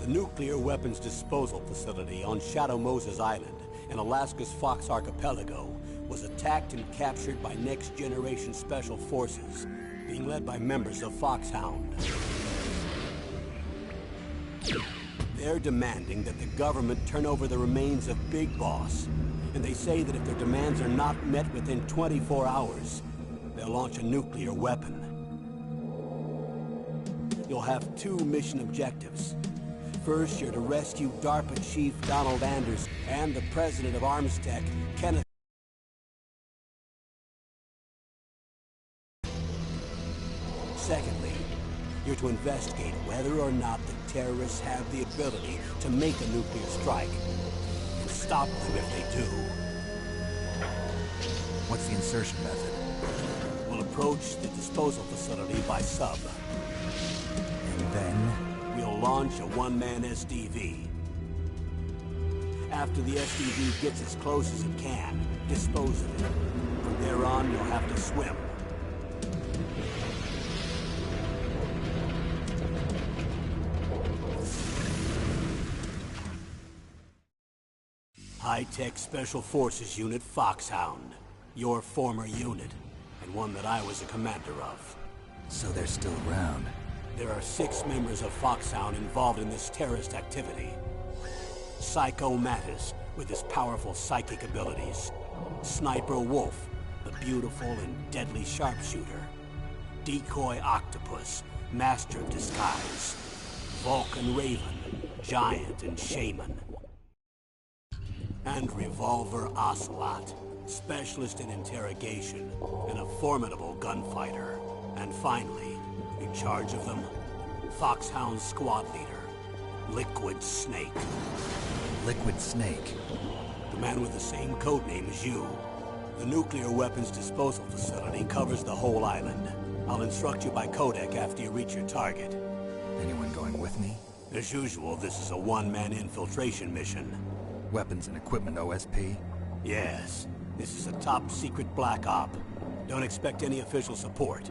The nuclear weapons disposal facility on Shadow Moses Island in Alaska's Fox Archipelago was attacked and captured by next-generation special forces, being led by members of Foxhound. They're demanding that the government turn over the remains of Big Boss, and they say that if their demands are not met within 24 hours, they'll launch a nuclear weapon. You'll have two mission objectives. First, you're to rescue DARPA Chief Donald Anders and the President of Armstech, Kenneth. Secondly, you're to investigate whether or not the terrorists have the ability to make a nuclear strike, and stop them if they do. What's the insertion method? We'll approach the disposal facility by sub. And then? We'll launch a one-man SDV. After the SDV gets as close as it can, dispose of it. From there on, you'll have to swim. High-Tech Special Forces Unit Foxhound. Your former unit, and one that I was a commander of. So they're still around. There are 6 members of Foxhound involved in this terrorist activity. Psycho Mattis, with his powerful psychic abilities. Sniper Wolf, the beautiful and deadly sharpshooter. Decoy Octopus, master of disguise. Vulcan Raven, giant and shaman. And Revolver Ocelot, specialist in interrogation and a formidable gunfighter. And finally, in charge of them, Foxhound squad leader, Liquid Snake. Liquid Snake? The man with the same codename as you. The nuclear weapons disposal facility covers the whole island. I'll instruct you by codec after you reach your target. Anyone going with me? As usual, this is a one-man infiltration mission. Weapons and equipment OSP? Yes. This is a top-secret black op. Don't expect any official support.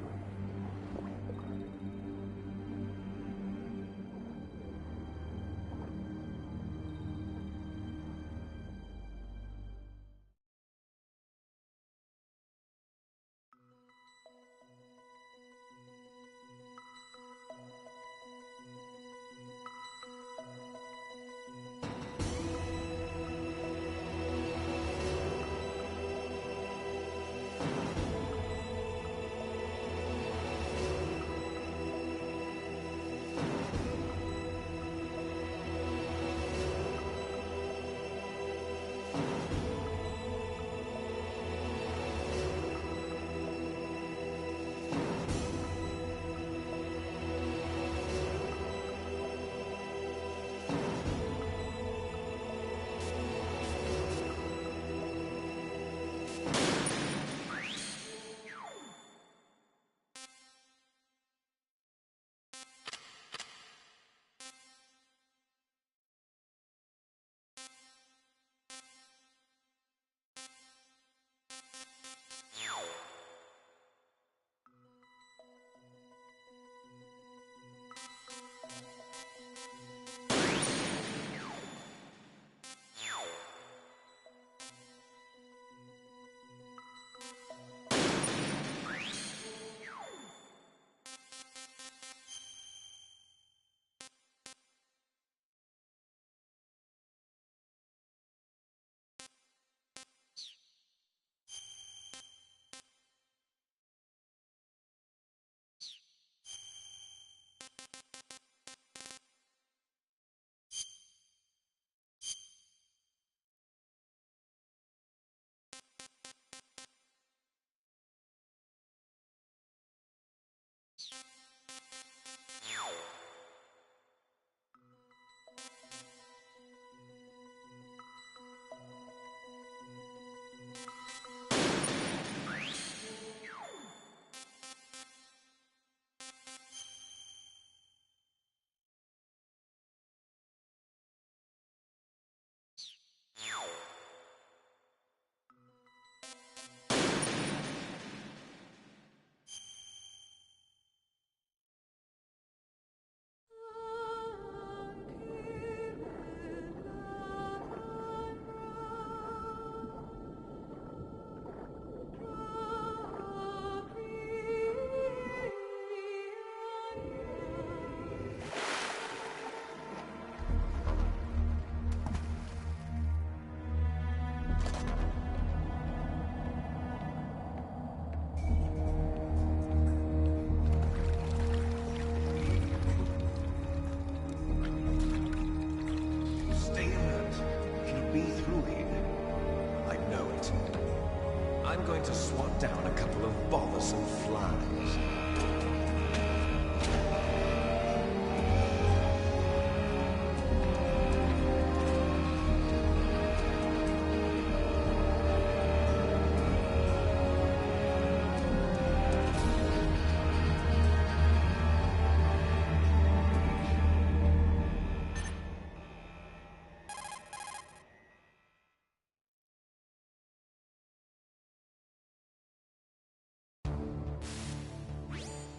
going to swat down a couple of bothersome flies.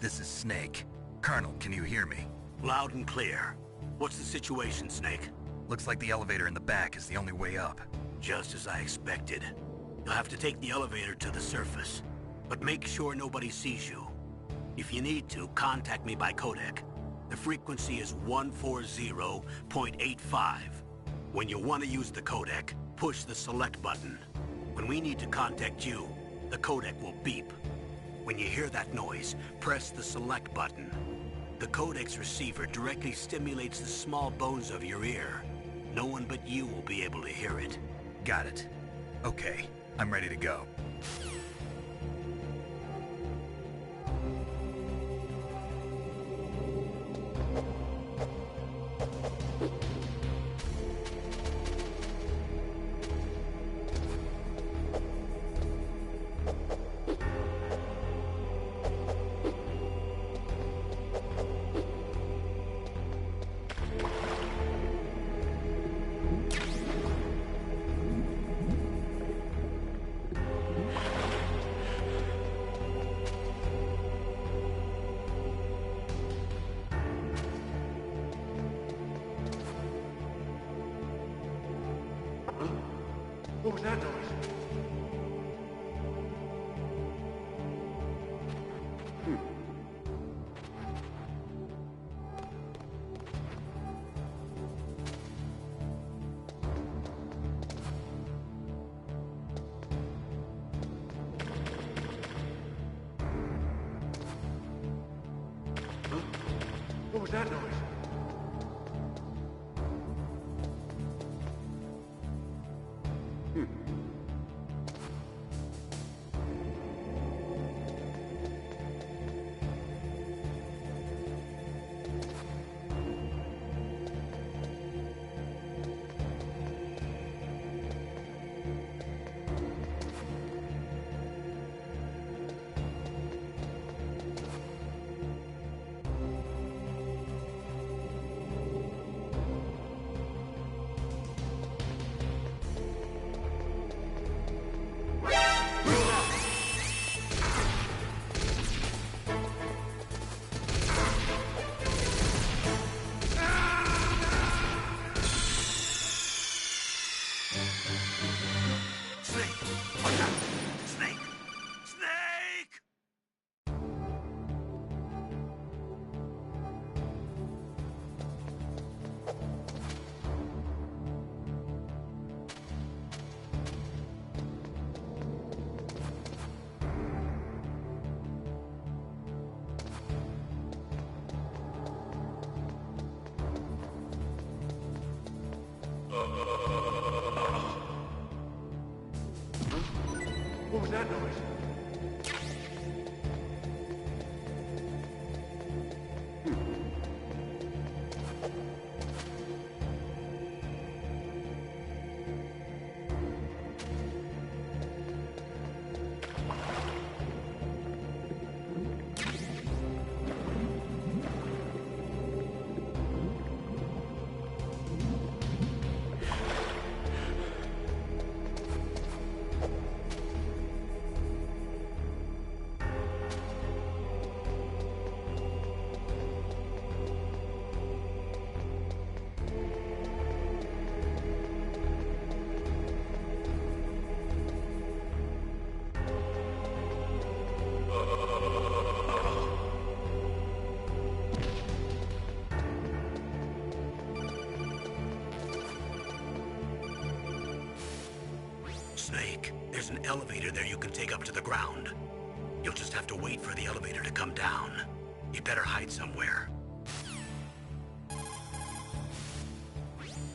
This is Snake. Colonel, can you hear me? Loud and clear. What's the situation, Snake? Looks like the elevator in the back is the only way up. Just as I expected. You'll have to take the elevator to the surface. But make sure nobody sees you. If you need to, contact me by codec. The frequency is 140.85. When you want to use the codec, push the select button. When we need to contact you, the codec will beep. When you hear that noise, press the select button. The codec's receiver directly stimulates the small bones of your ear. No one but you will be able to hear it. Got it. Okay, I'm ready to go. What was that noise? What was that noise? What was that noise? Snake, there's an elevator there you can take up to the ground. You'll just have to wait for the elevator to come down. You'd better hide somewhere.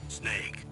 Snake.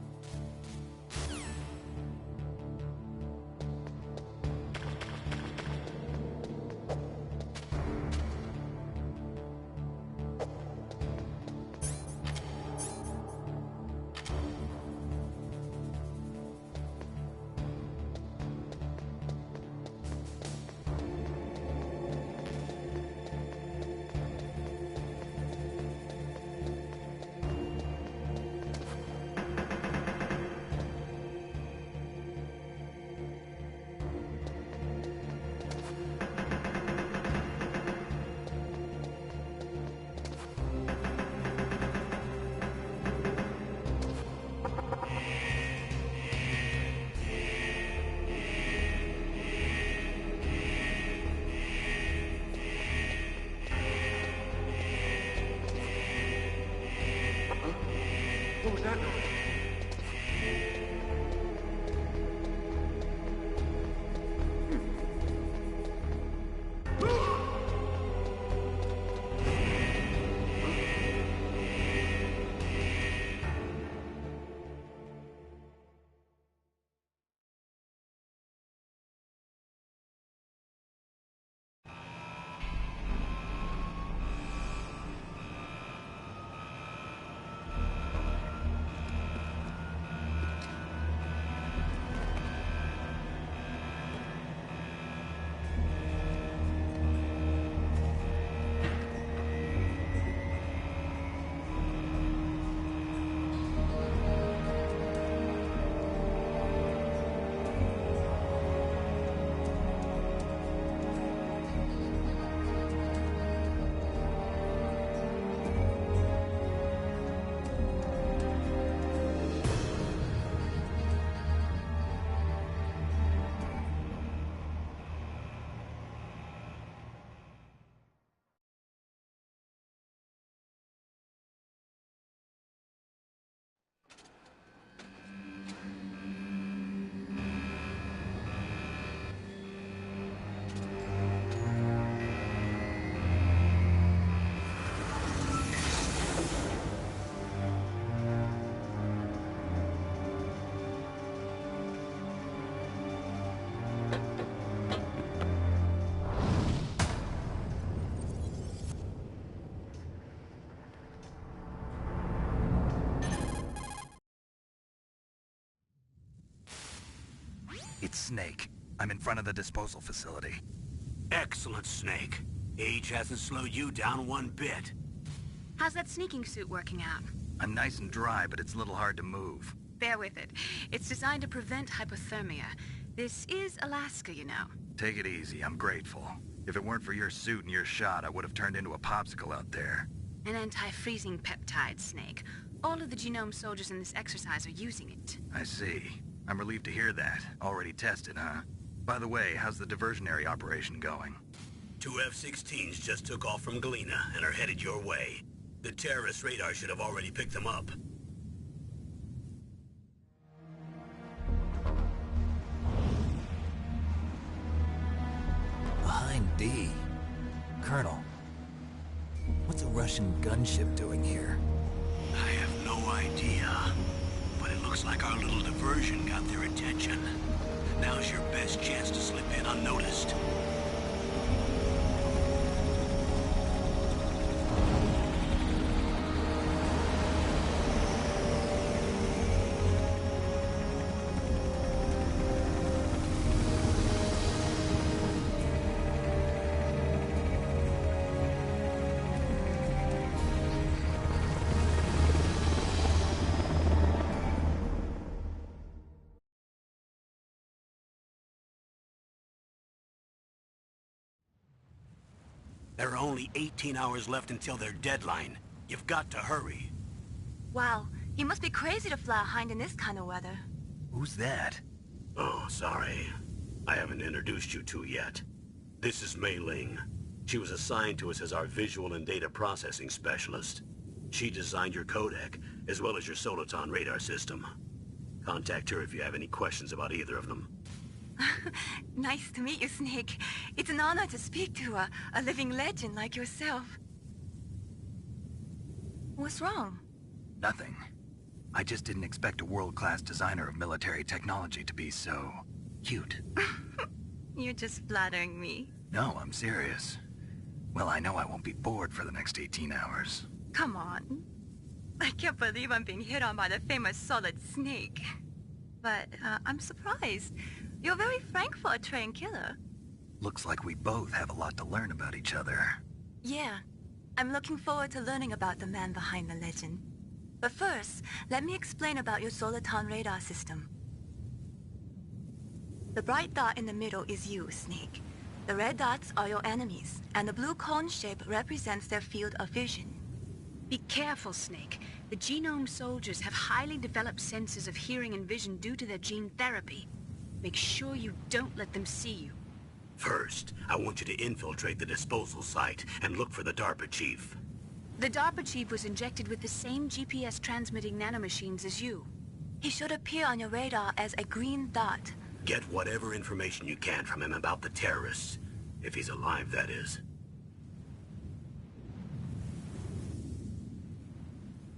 Snake. I'm in front of the disposal facility. Excellent, Snake. Age hasn't slowed you down one bit. How's that sneaking suit working out? I'm nice and dry, but it's a little hard to move. Bear with it. It's designed to prevent hypothermia. This is Alaska, you know. Take it easy, I'm grateful. If it weren't for your suit and your shot, I would have turned into a popsicle out there. An anti-freezing peptide, Snake. All of the genome soldiers in this exercise are using it. I see. I'm relieved to hear that. Already tested, huh? By the way, how's the diversionary operation going? 2 F-16s just took off from Galena and are headed your way. The terrorist radar should have already picked them up. Behind D. Colonel, what's a Russian gunship doing here? I have no idea, but it looks like our little diversion got their attention. Now's your best chance to slip in unnoticed. There are only 18 hours left until their deadline. You've got to hurry. Wow, you must be crazy to fly a hind in this kind of weather. Who's that? Oh, sorry. I haven't introduced you to yet. This is Mei Ling. She was assigned to us as our visual and data processing specialist. She designed your codec, as well as your Soliton radar system. Contact her if you have any questions about either of them. Nice to meet you, Snake. It's an honor to speak to a living legend like yourself. What's wrong? Nothing. I just didn't expect a world-class designer of military technology to be so... cute. You're just flattering me. No, I'm serious. Well, I know I won't be bored for the next 18 hours. Come on. I can't believe I'm being hit on by the famous Solid Snake. But I'm surprised. You're very frank for a trained killer. Looks like we both have a lot to learn about each other. Yeah. I'm looking forward to learning about the man behind the legend. But first, let me explain about your Soliton radar system. The bright dot in the middle is you, Snake. The red dots are your enemies, and the blue cone shape represents their field of vision. Be careful, Snake. The genome soldiers have highly developed senses of hearing and vision due to their gene therapy. Make sure you don't let them see you. First, I want you to infiltrate the disposal site and look for the DARPA chief. The DARPA chief was injected with the same GPS transmitting nanomachines as you. He should appear on your radar as a green dot. Get whatever information you can from him about the terrorists. If he's alive, that is.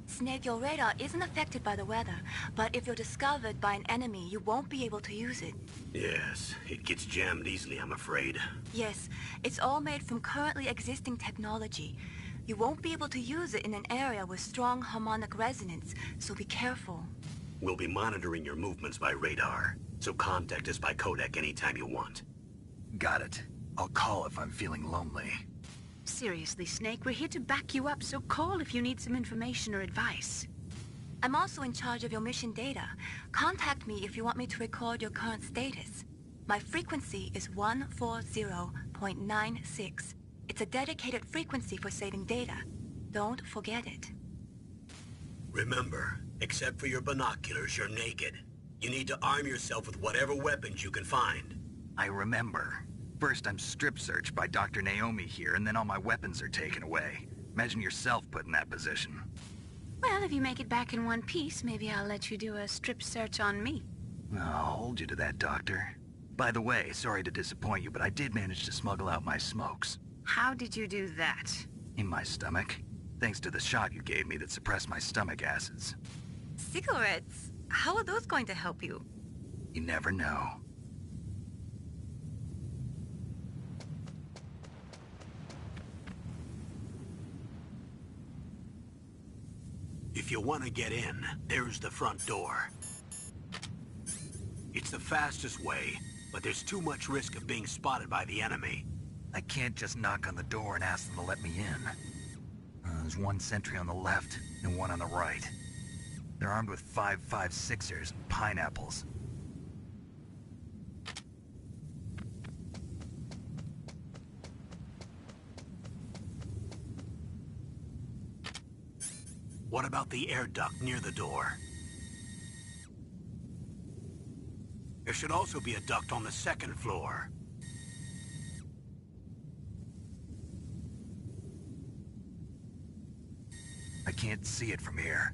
Snake, your radar isn't affected by the weather, but if you're discovered by an enemy, you won't be able to use it. Yes, it gets jammed easily, I'm afraid. Yes, it's all made from currently existing technology. You won't be able to use it in an area with strong harmonic resonance, so be careful. We'll be monitoring your movements by radar, so contact us by codec anytime you want. Got it. I'll call if I'm feeling lonely. Seriously, Snake, we're here to back you up, so call if you need some information or advice. I'm also in charge of your mission data. Contact me if you want me to record your current status. My frequency is 140.96. It's a dedicated frequency for saving data. Don't forget it. Remember, except for your binoculars, you're naked. You need to arm yourself with whatever weapons you can find. I remember. First I'm strip searched by Dr. Naomi here, and then all my weapons are taken away. Imagine yourself put in that position. Well, if you make it back in one piece, maybe I'll let you do a strip search on me. I'll hold you to that, Doctor. By the way, sorry to disappoint you, but I did manage to smuggle out my smokes. How did you do that? In my stomach. Thanks to the shot you gave me that suppressed my stomach acids. Cigarettes? How are those going to help you? You never know. If you want to get in, there's the front door. It's the fastest way, but there's too much risk of being spotted by the enemy. I can't just knock on the door and ask them to let me in. There's one sentry on the left and one on the right. They're armed with 5.56ers and pineapples. What about the air duct near the door? There should also be a duct on the second floor. I can't see it from here.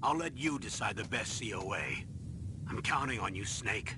I'll let you decide the best COA. I'm counting on you, Snake.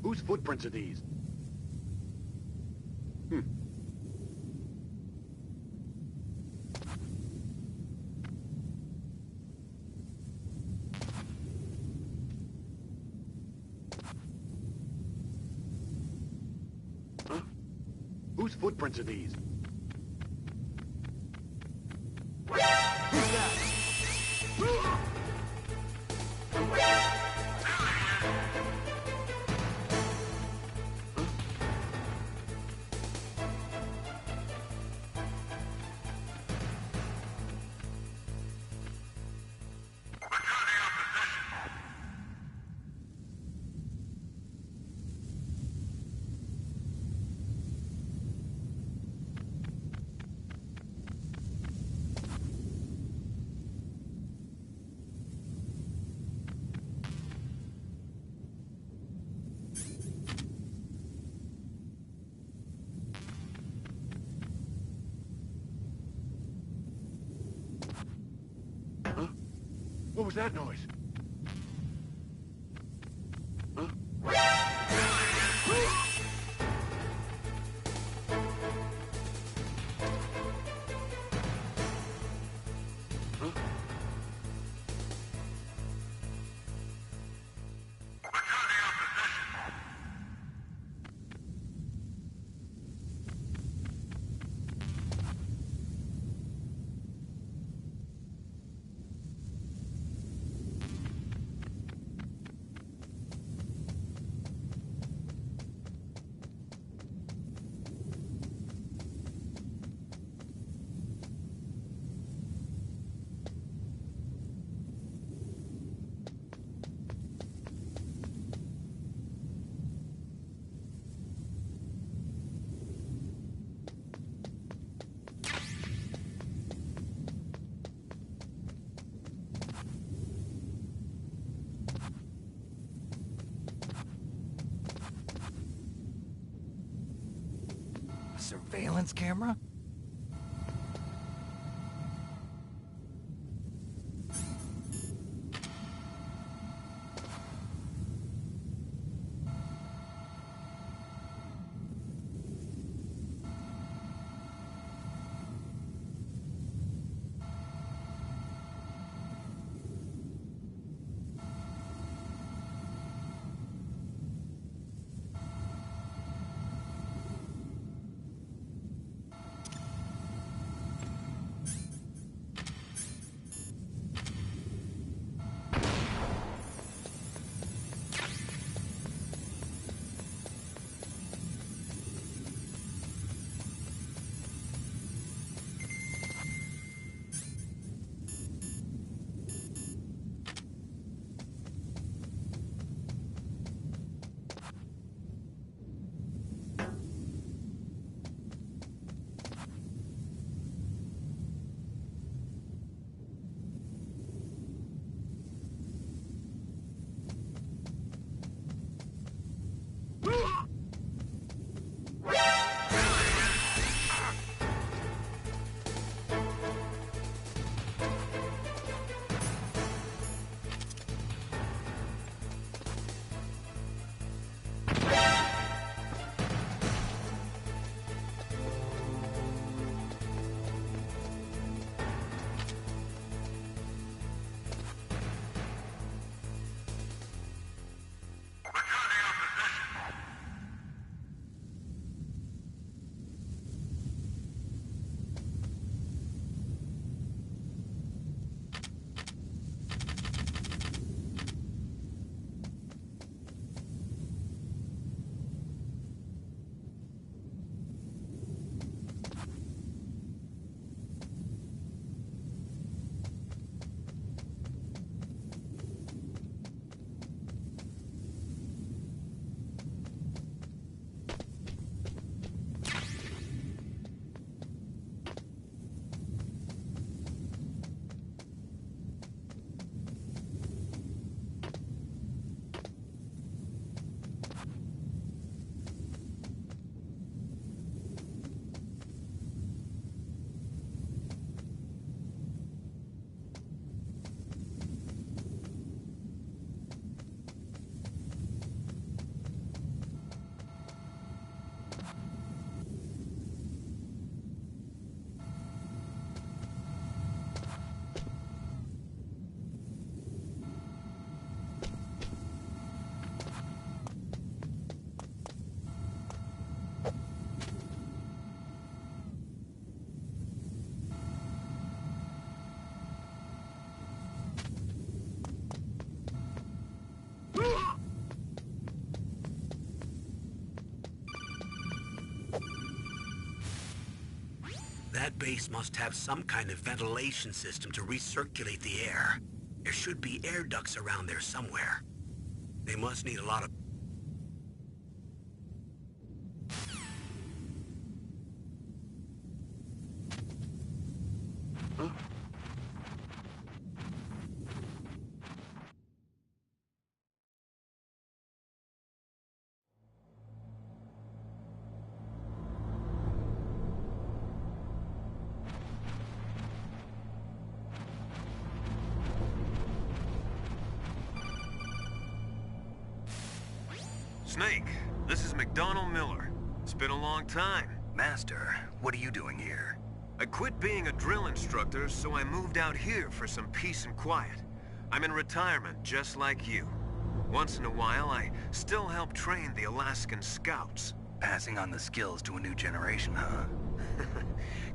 Whose footprints are these? Huh? Whose footprints are these? What was that noise? Huh? Huh? Surveillance camera? That base must have some kind of ventilation system to recirculate the air. There should be air ducts around there somewhere. They must need a lot of... Snake, this is McDonald Miller. It's been a long time. Master, what are you doing here? I quit being a drill instructor, so I moved out here for some peace and quiet. I'm in retirement, just like you. Once in a while, I still help train the Alaskan Scouts. Passing on the skills to a new generation, huh?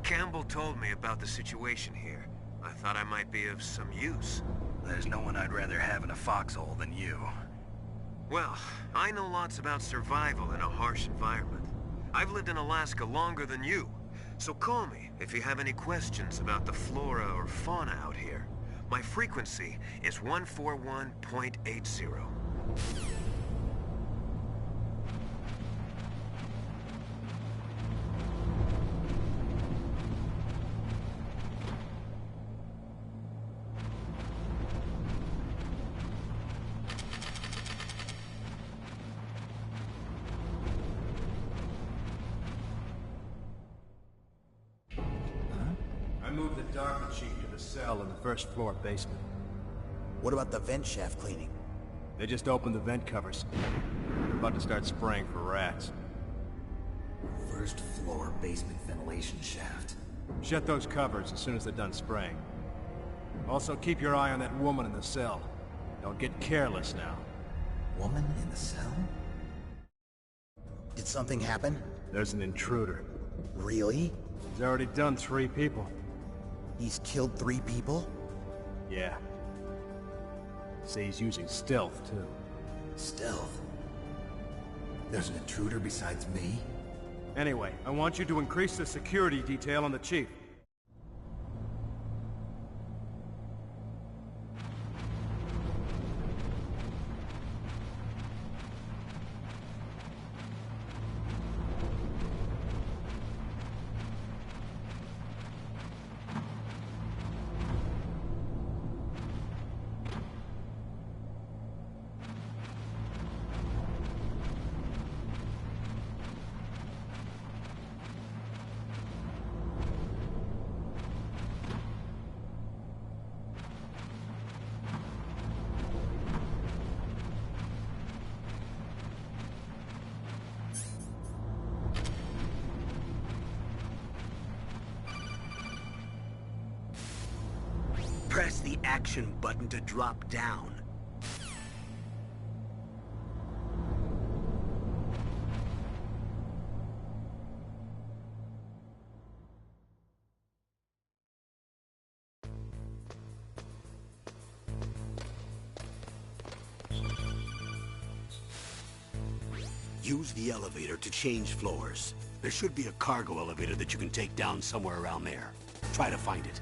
Campbell told me about the situation here. I thought I might be of some use. There's no one I'd rather have in a foxhole than you. Well, I know lots about survival in a harsh environment. I've lived in Alaska longer than you, so call me if you have any questions about the flora or fauna out here. My frequency is 141.80. I moved the Darker Chief to the cell in the first floor basement. What about the vent shaft cleaning? They just opened the vent covers. They're about to start spraying for rats. First floor basement ventilation shaft. Shut those covers as soon as they're done spraying. Also, keep your eye on that woman in the cell. Don't get careless now. Woman in the cell? Did something happen? There's an intruder. Really? He's already done 3 people. He's killed 3 people? Yeah. Say he's using stealth, too. Stealth? There's an intruder besides me? Anyway, I want you to increase the security detail on the Chief. Press the action button to drop down. Use the elevator to change floors. There should be a cargo elevator that you can take down somewhere around there. Try to find it.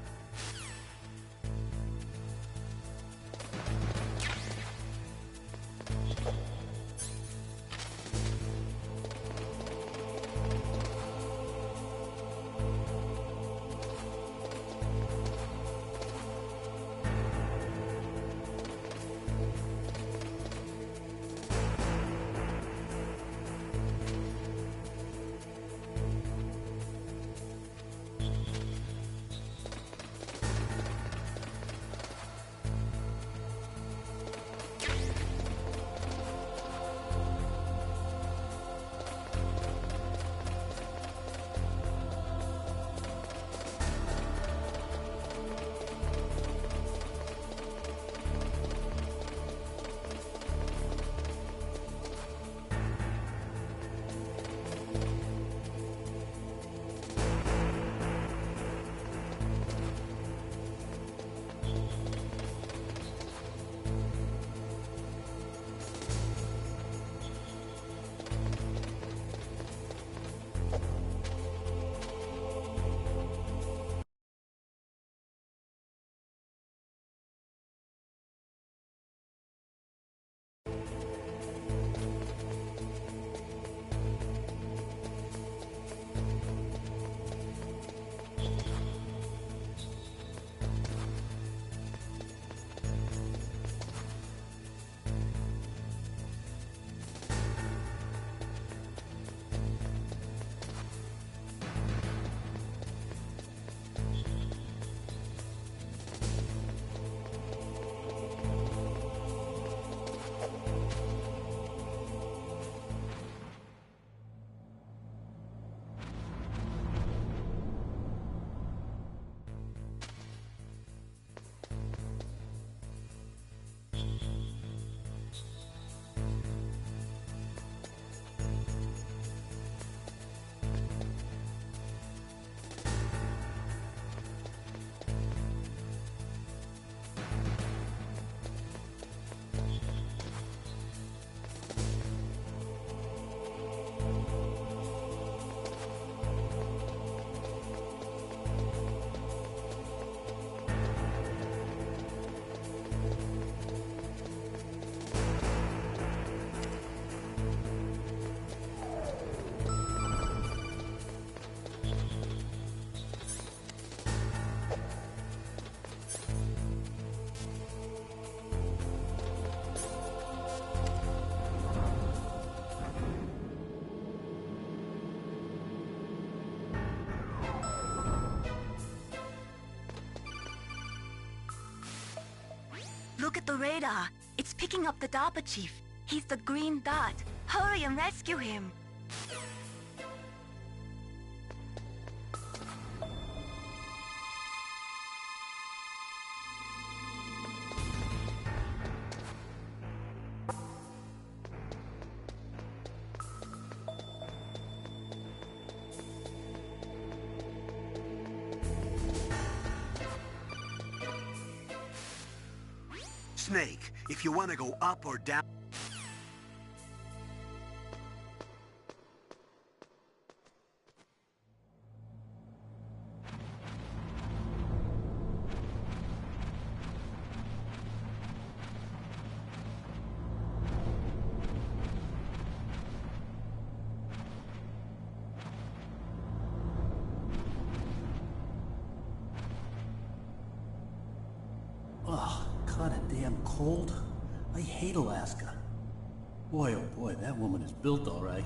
at the radar. It's picking up the DARPA chief. He's the green dot. Hurry and rescue him. Snake, if you want to go up or down... Ugh, kinda damn cold. I hate Alaska. Boy, oh boy, that woman is built all right.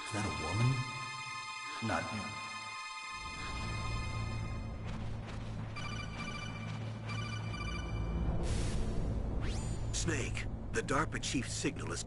Is that a woman? Not you. Snake, the DARPA chief's signal is...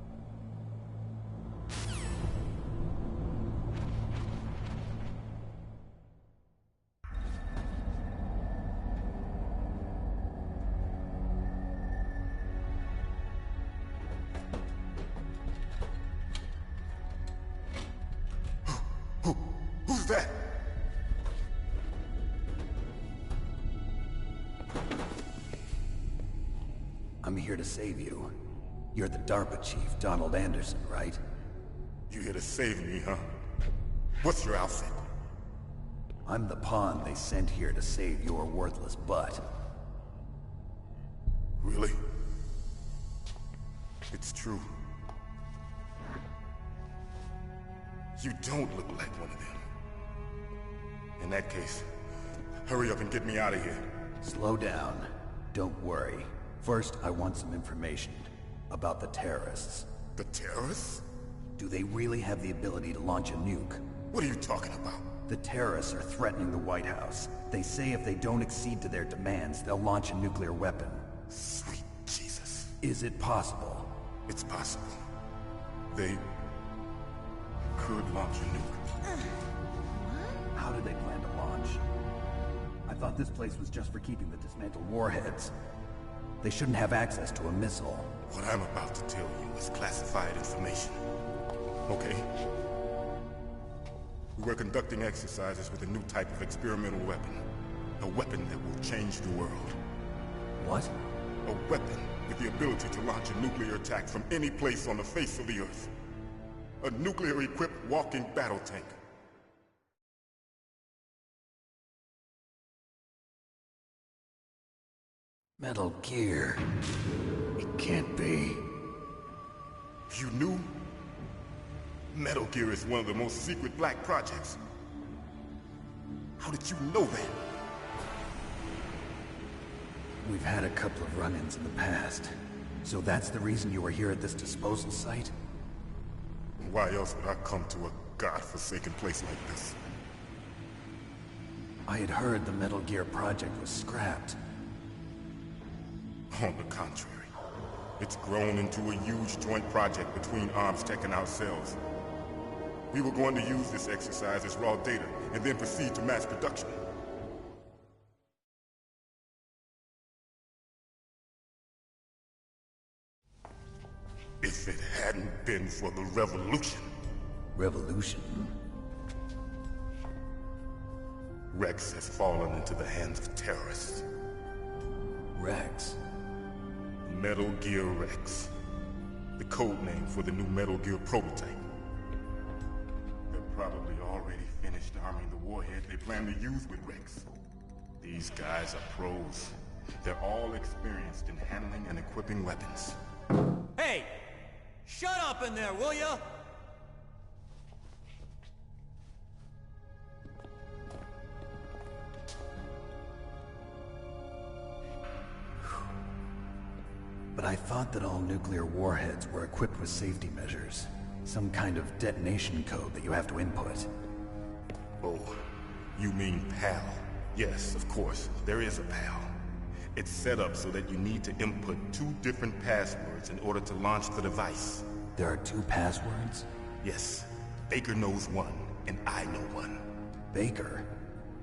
Who's that? I'm here to save you. You're the DARPA chief, Donald Anderson, right? You here to save me, huh? What's your outfit? I'm the pawn they sent here to save your worthless butt. Really? It's true. You don't look like one of them. In that case, hurry up and get me out of here. Slow down. Don't worry. First, I want some information about the terrorists. The terrorists? Do they really have the ability to launch a nuke? What are you talking about? The terrorists are threatening the White House. They say if they don't accede to their demands, they'll launch a nuclear weapon. Sweet Jesus. Is it possible? It's possible. They could launch a nuke. How do they plan to launch? I thought this place was just for keeping the dismantled warheads. They shouldn't have access to a missile. What I'm about to tell you is classified information. Okay? We were conducting exercises with a new type of experimental weapon. A weapon that will change the world. What? A weapon with the ability to launch a nuclear attack from any place on the face of the Earth. A nuclear-equipped walking battle tank. Metal Gear. It can't be. You knew? Metal Gear is one of the most secret black projects. How did you know that? We've had a couple of run-ins in the past. So that's the reason you were here at this disposal site? Why else would I come to a godforsaken place like this? I had heard the Metal Gear project was scrapped. On the contrary, it's grown into a huge joint project between Arms Tech and ourselves. We were going to use this exercise as raw data, and then proceed to mass production. If it hadn't been for the revolution... Revolution? Rex has fallen into the hands of terrorists. Rex? Metal Gear Rex. The code name for the new Metal Gear prototype. They're probably already finished arming the warhead they plan to use with Rex. These guys are pros. They're all experienced in handling and equipping weapons. Hey! Shut up in there, will ya? But I thought that all nuclear warheads were equipped with safety measures. Some kind of detonation code that you have to input. Oh, you mean PAL? Yes, of course, there is a PAL. It's set up so that you need to input 2 different passwords in order to launch the device. There are 2 passwords? Yes. Baker knows one, and I know one. Baker?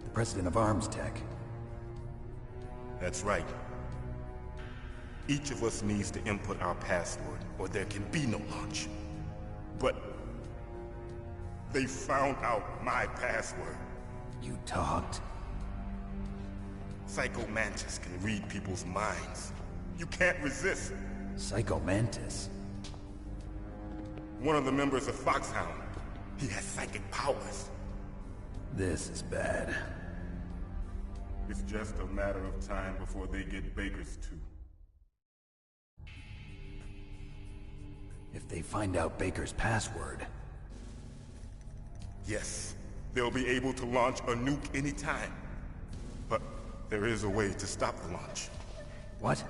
The president of Arms Tech? That's right. Each of us needs to input our password, or there can be no launch. But they found out my password. You talked? Psycho Mantis can read people's minds. You can't resist. Psycho Mantis? One of the members of Foxhound. He has psychic powers. This is bad. It's just a matter of time before they get Baker's too. If they find out Baker's password... Yes, they'll be able to launch a nuke anytime. But there is a way to stop the launch. What?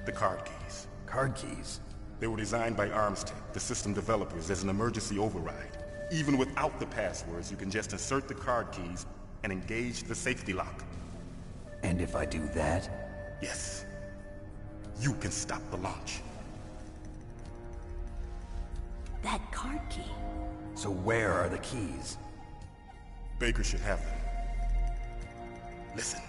The card keys. Card keys? They were designed by Arms Tech, the system developers, as an emergency override. Even without the passwords, you can just insert the card keys and engage the safety lock. And if I do that? Yes. You can stop the launch. That card key. So where are the keys? Baker should have them. Listen,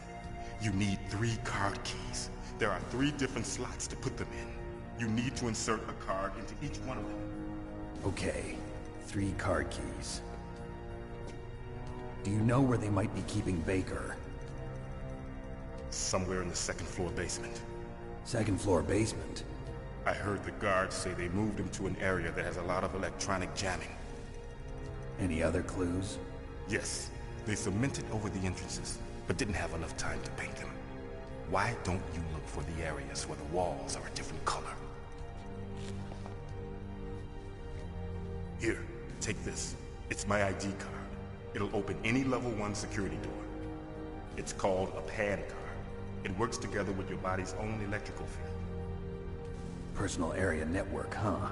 you need 3 card keys. There are 3 different slots to put them in. You need to insert a card into each one of them. Okay, 3 card keys. Do you know where they might be keeping Baker? Somewhere in the 2nd floor basement. 2nd floor basement? I heard the guards say they moved him to an area that has a lot of electronic jamming. Any other clues? Yes. They cemented over the entrances, but didn't have enough time to paint them. Why don't you look for the areas where the walls are a different color? Here, take this. It's my ID card. It'll open any level 1 security door. It's called a PAN card. It works together with your body's own electrical field. Personal area network, huh?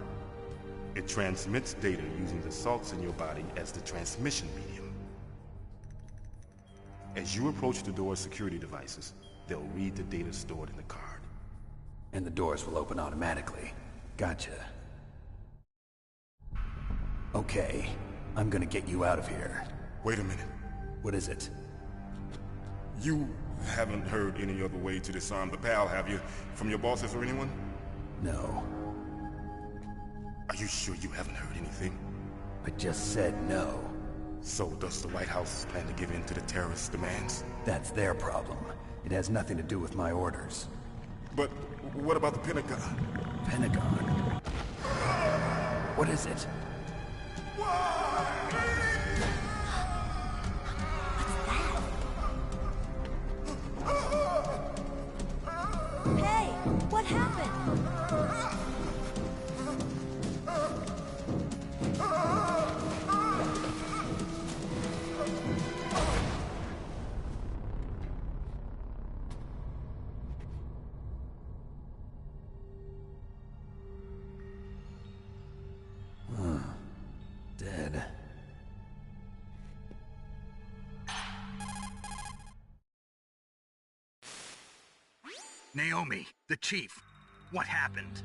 It transmits data using the salts in your body as the transmission medium. As you approach the door's security devices, they'll read the data stored in the card. And the doors will open automatically. Gotcha. Okay, I'm gonna get you out of here. Wait a minute. What is it? You haven't heard any other way to disarm the PAL, have you? From your bosses or anyone? No. Are you sure you haven't heard anything? I just said no. So does the White House plan to give in to the terrorists' demands? That's their problem. It has nothing to do with my orders. But what about the Pentagon? Pentagon? What is it? Hey, what happened? Dead. Naomi, the chief. What happened?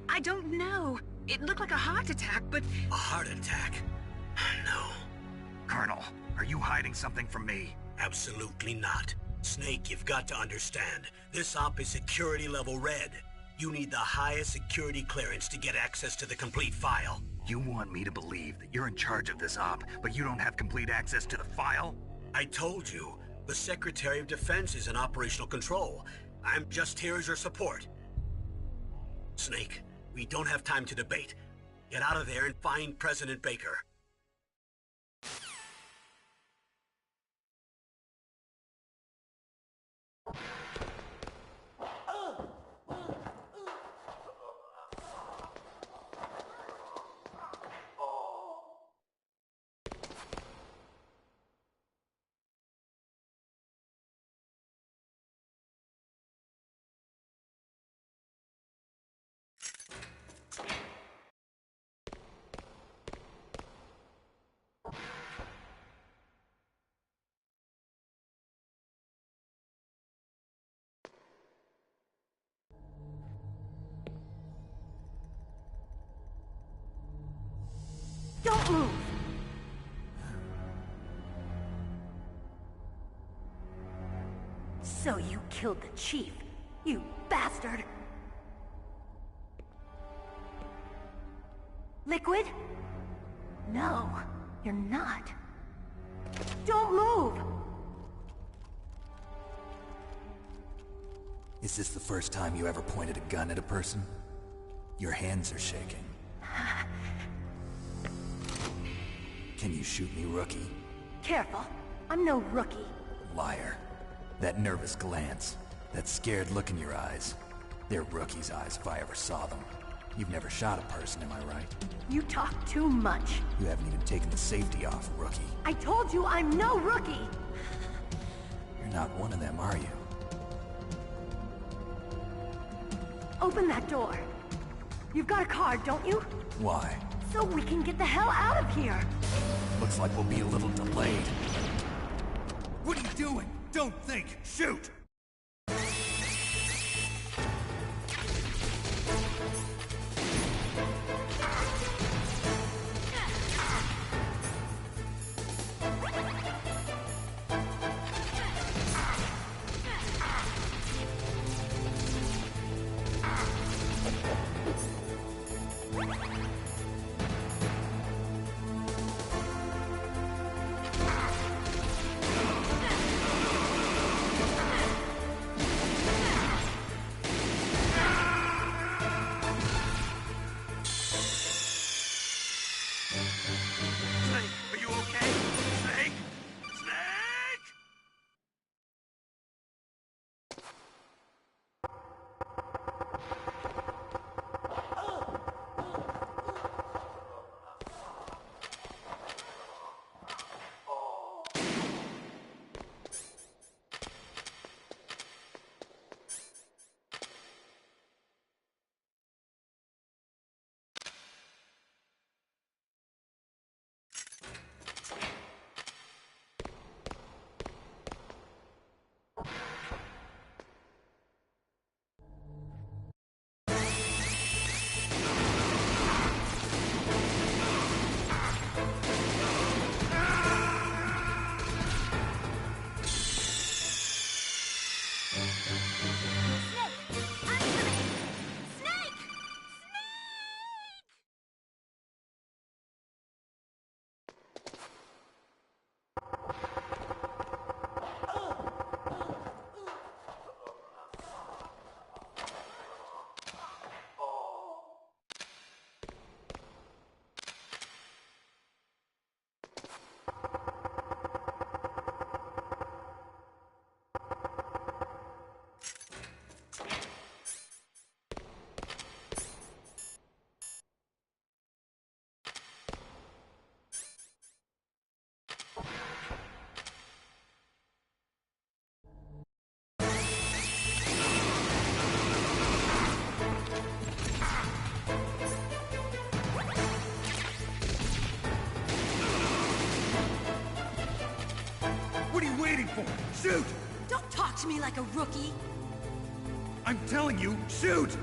I don't know. It looked like a heart attack, but... A heart attack? No. Colonel, are you hiding something from me? Absolutely not. Snake, you've got to understand. This op is security level red. You need the highest security clearance to get access to the complete file. You want me to believe that you're in charge of this op, but you don't have complete access to the file? I told you. The Secretary of Defense is in operational control. I'm just here as your support. Snake. We don't have time to debate. Get out of there and find President Baker. Don't move! So you killed the chief, you bastard! Liquid? No, you're not. Don't move! Is this the first time you ever pointed a gun at a person? Your hands are shaking. Can you shoot me, rookie? Careful, I'm no rookie. Liar. That nervous glance, that scared look in your eyes. They're rookie's eyes if I ever saw them. You've never shot a person, am I right? You talk too much. You haven't even taken the safety off, rookie. I told you I'm no rookie! You're not one of them, are you? Open that door. You've got a card, don't you? Why? So we can get the hell out of here! Looks like we'll be a little delayed. What are you doing? Don't think! Shoot! Shoot! Don't talk to me like a rookie! I'm telling you, shoot!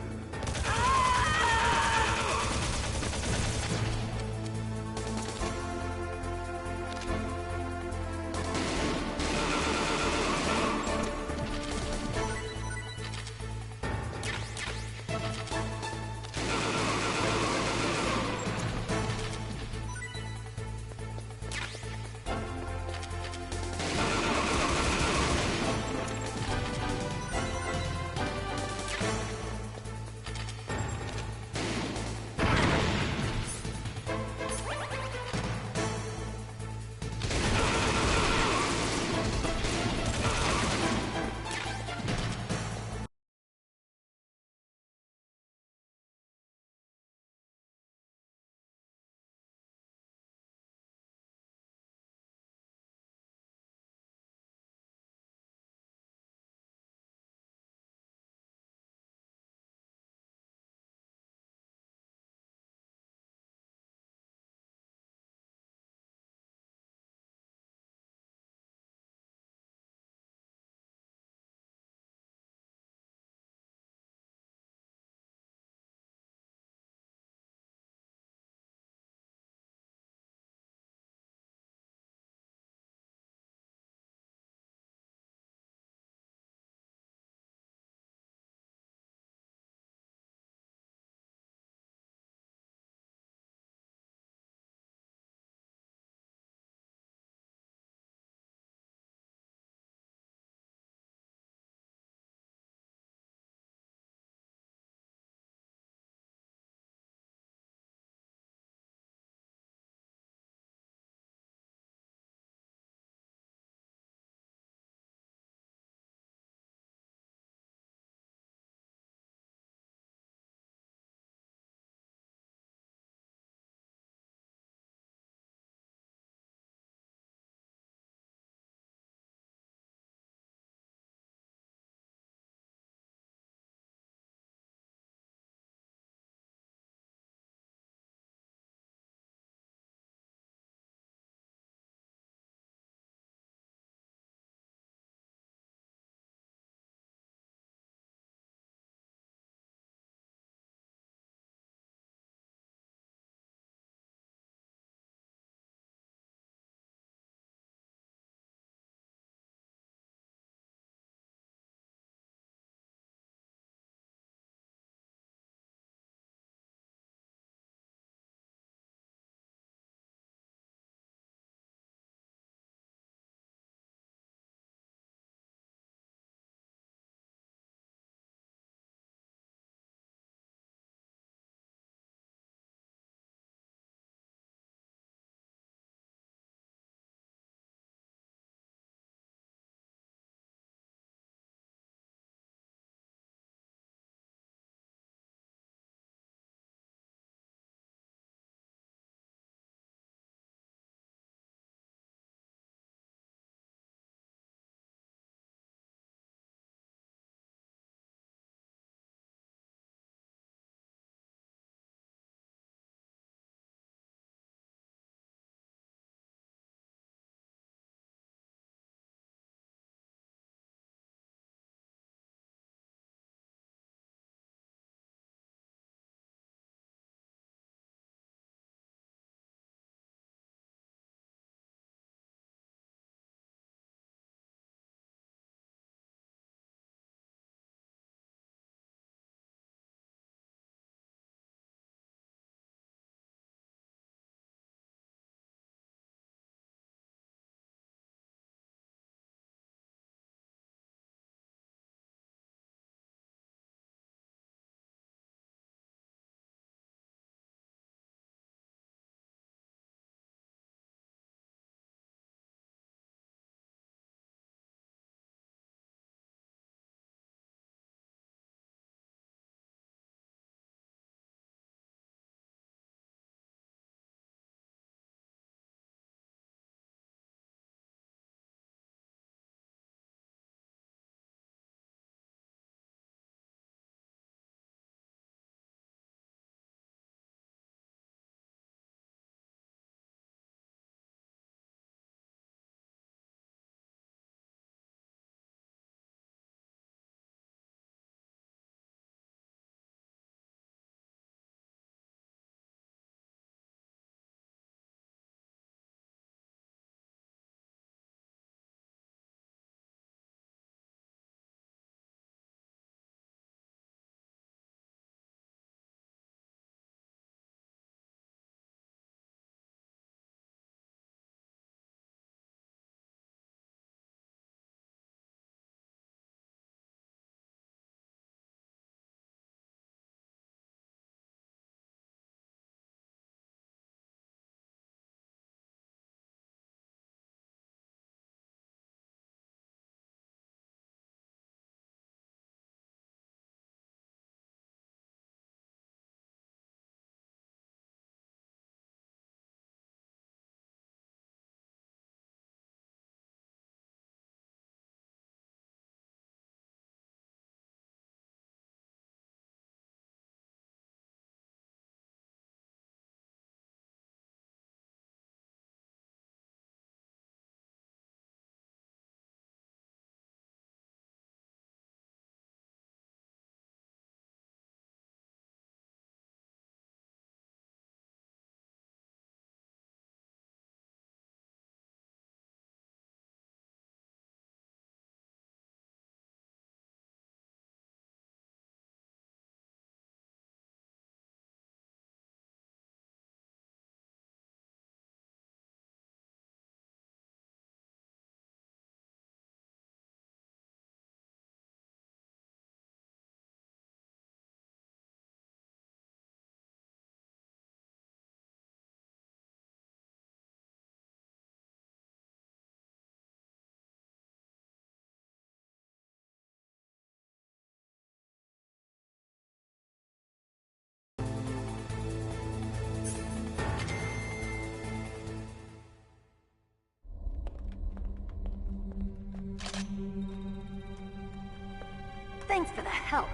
help.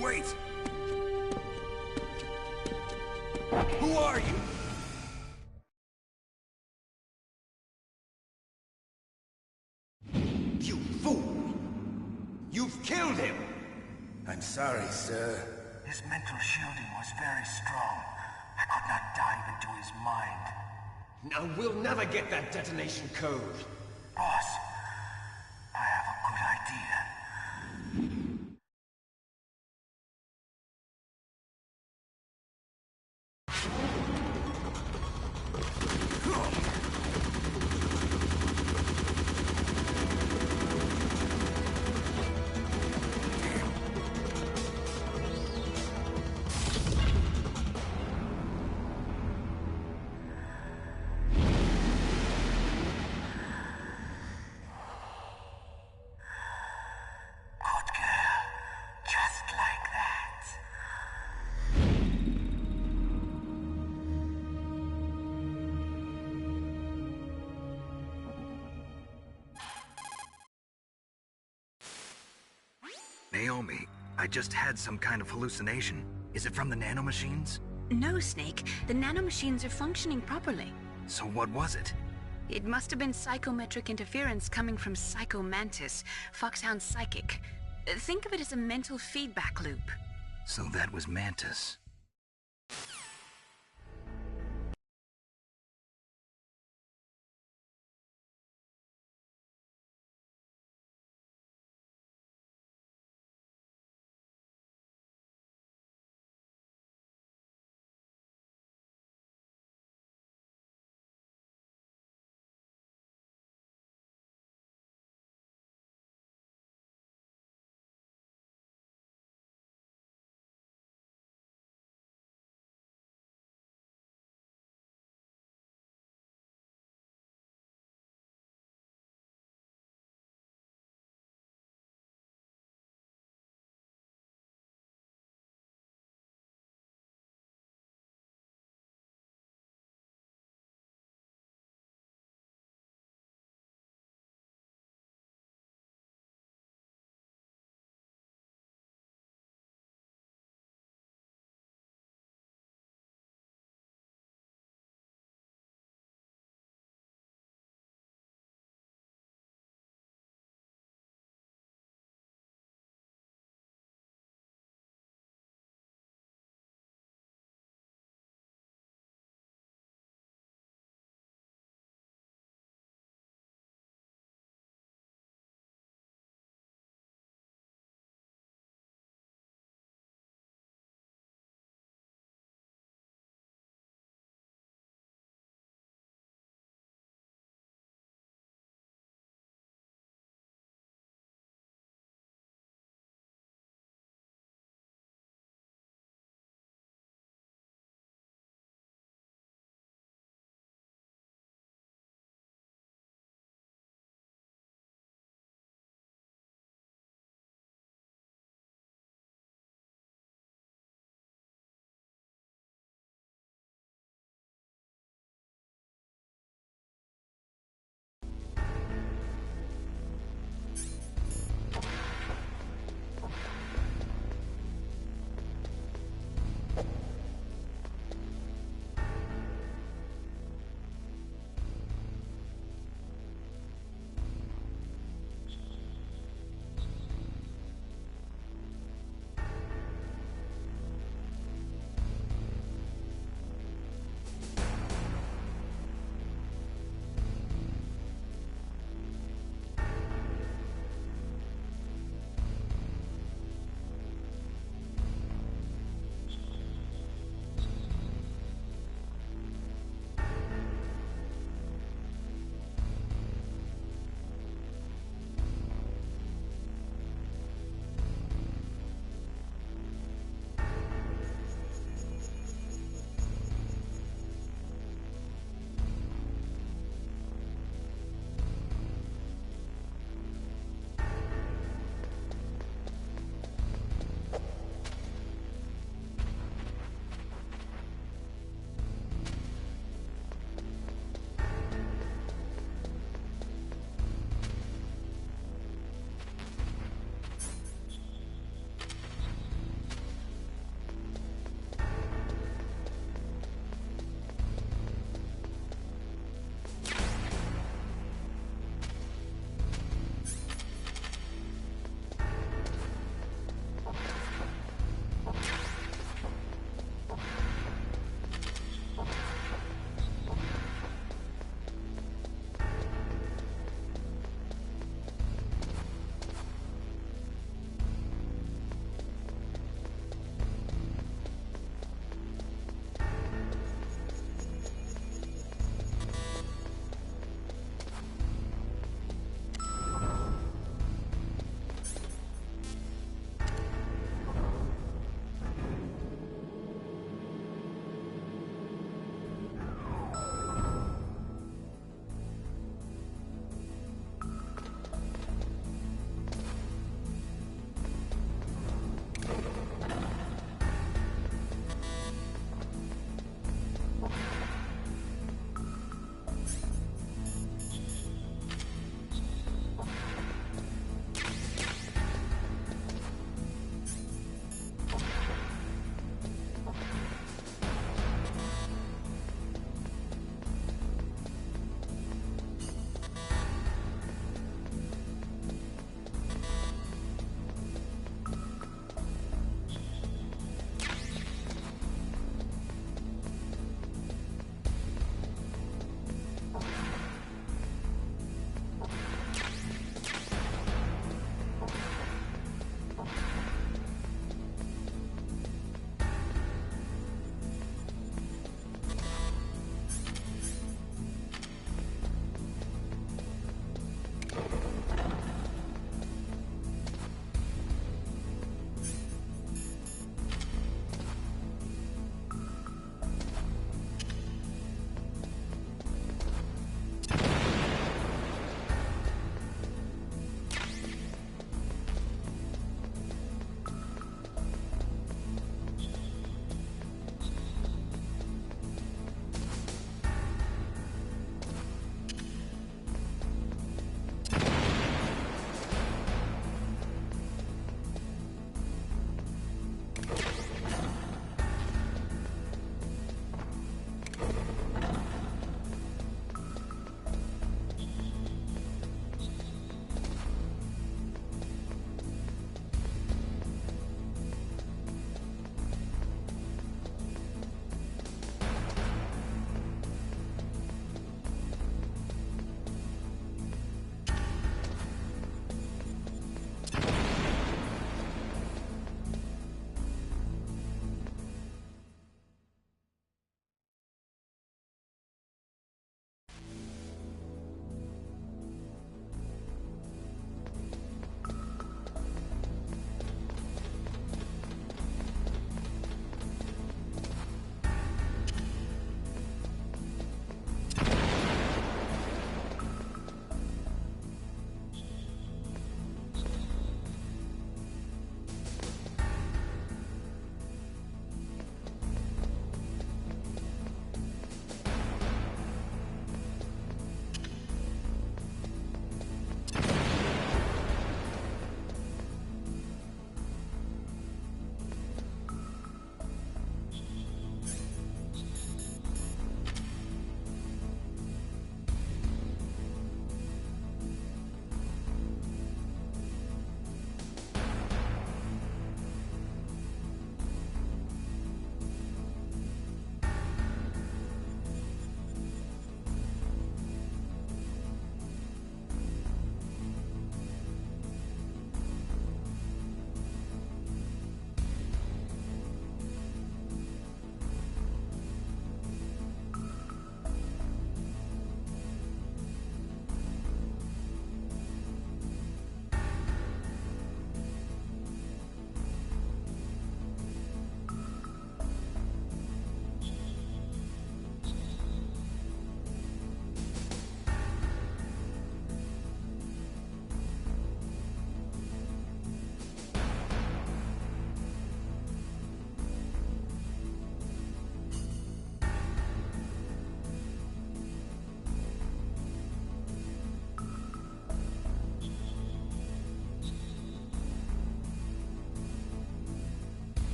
Wait! Who are you? You fool! You've killed him! I'm sorry, sir. His mental shielding was very strong. I could not dive into his mind. Now we'll never get that detonation code. Boss, I have a good idea. Naomi, I just had some kind of hallucination. Is it from the nanomachines? No, Snake. The nanomachines are functioning properly. So what was it? It must have been psychometric interference coming from Psycho Mantis, Foxhound's psychic. Think of it as a mental feedback loop. So that was Mantis.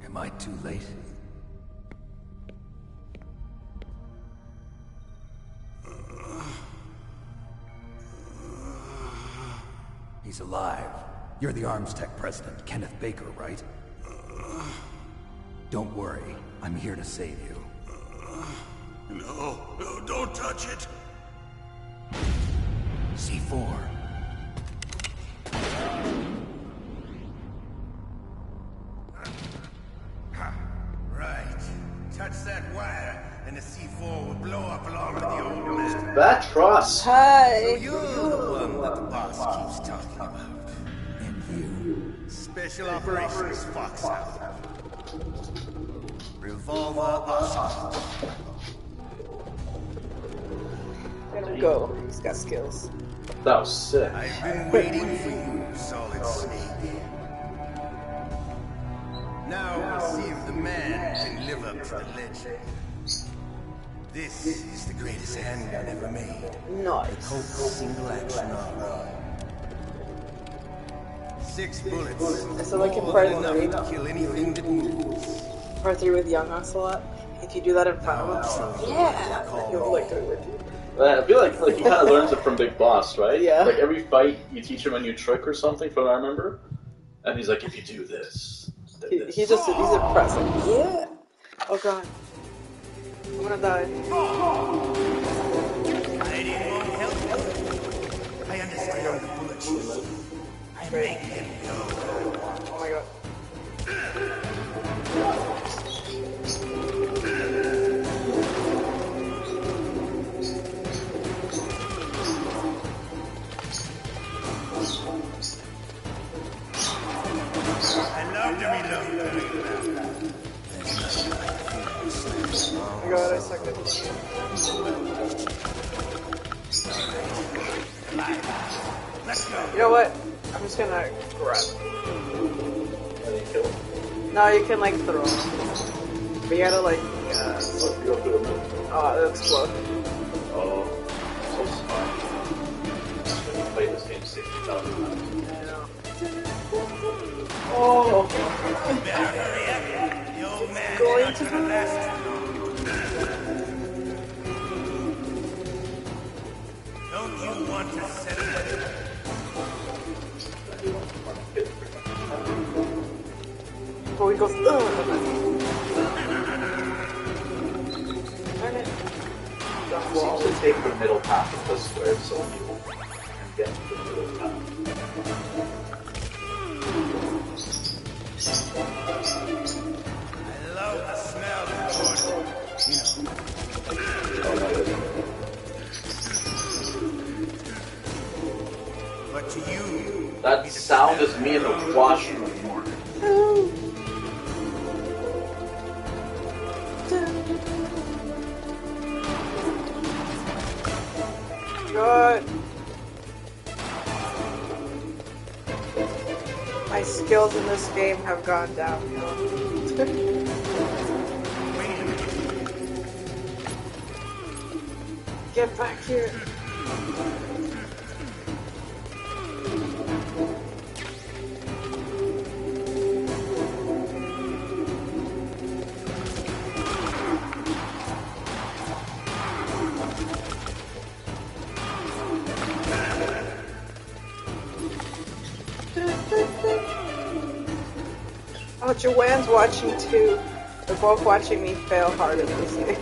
Am I too late? He's alive. You're the Arms Tech president, Kenneth Baker, right? Don't worry. I'm here to save you. No, don't touch it! C4. Right. Touch that wire, and the C4 will blow up along with the old man. Batross. Hi. So you're the one that the boss keeps talking about. And you. Special Operations Foxhound. Revolver Oscar. Let him go. He's got skills. That was sick. I've been waiting for you, Solid Snake. Now we'll see if the man can live up to the legend. This is the greatest handgun ever made. Nice. Colt single action armor. 6 bullets. So like in part enough 3. to kill anything that moves. Part 3 with young Ocelot. If you do that in front of him, yeah, he'll lick it with you. I feel like he kind of learns it from Big Boss, right? Yeah. Like every fight, you teach him a new trick or something, from what I remember. And he's like, if you do this, then this. He's impressive. Yeah. Oh god. I'm gonna die. Lady won't help you. I understand the bullets. I make them go. Oh my god. I love to reload. Oh my god, I suck at this. Let's go. You know what? I'm just gonna grab. No, you can like throw them. But you gotta like, explode. Oh, so smart. I've played this game 60,000 times. I know. Oh, better hurry up. The old man Going is to not gonna last too long. Don't you want to settle it? Before he goes, It seems to take the middle path of the square so you can get to the middle path. I love the smell of but to you, that sound is me in the washroom in the morning. God. My skills in this game have gone downhill. Get back here. Oh, Joanne's watching too. They're both watching me fail hard at this game.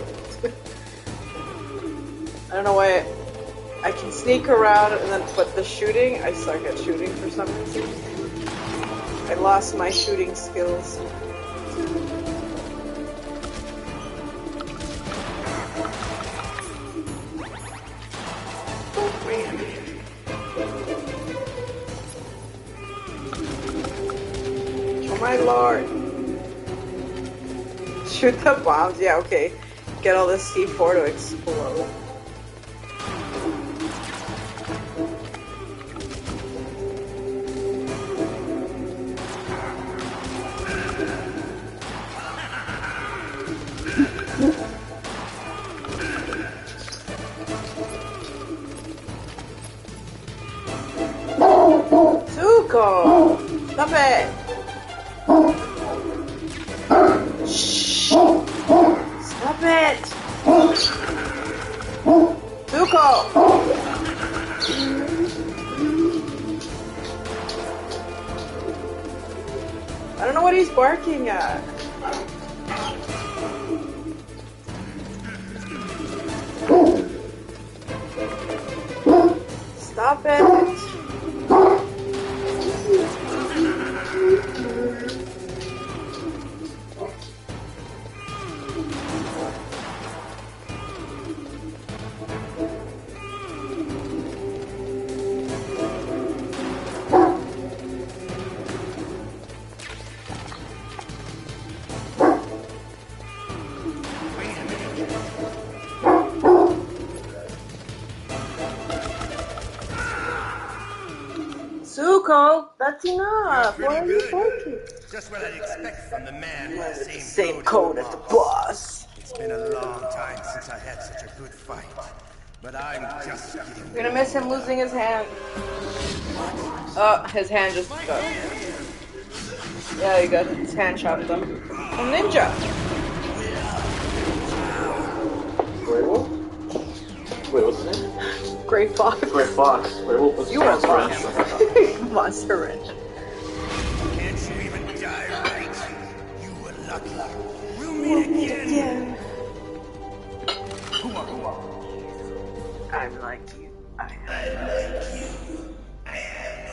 I don't know why I can sneak around and then, but the shooting, I suck at shooting for some reason. I lost my shooting skills. Oh my lord. Shoot the bombs, yeah, okay. Get all this C4 to explode. Zuko! Stop it! Stop it! Zuko! I don't know what he's barking at. Stop it! Zuko, that's enough. Why are you barking? Just what I'd expect from the man with the Same code as the boss. It's been a long time since I had such a good fight, but I'm just getting. You're gonna miss him losing his hand. His hand just got. Yeah, he got his hand chopped off. A ninja. Werewolf? Wait, what's his name? Gray Fox. Gray Fox. Werewolf was You are Monster Ranch. Monster Ranch. Can't you even die right? You were lucky. We'll meet again. I'm like you. I am like you. I have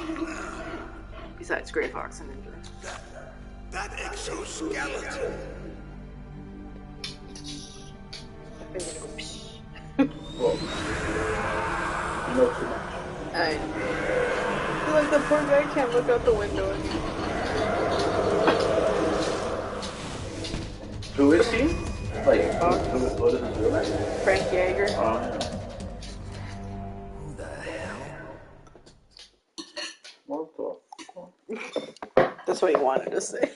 no name. Besides Gray Fox and Ninja. That exoskeleton. Well, you know too much. I feel like the poor guy can't look out the window. Who is he? Like, what is his real name? Frank Yeager. Oh, yeah. Who the hell? What the fuck? That's what he wanted to say.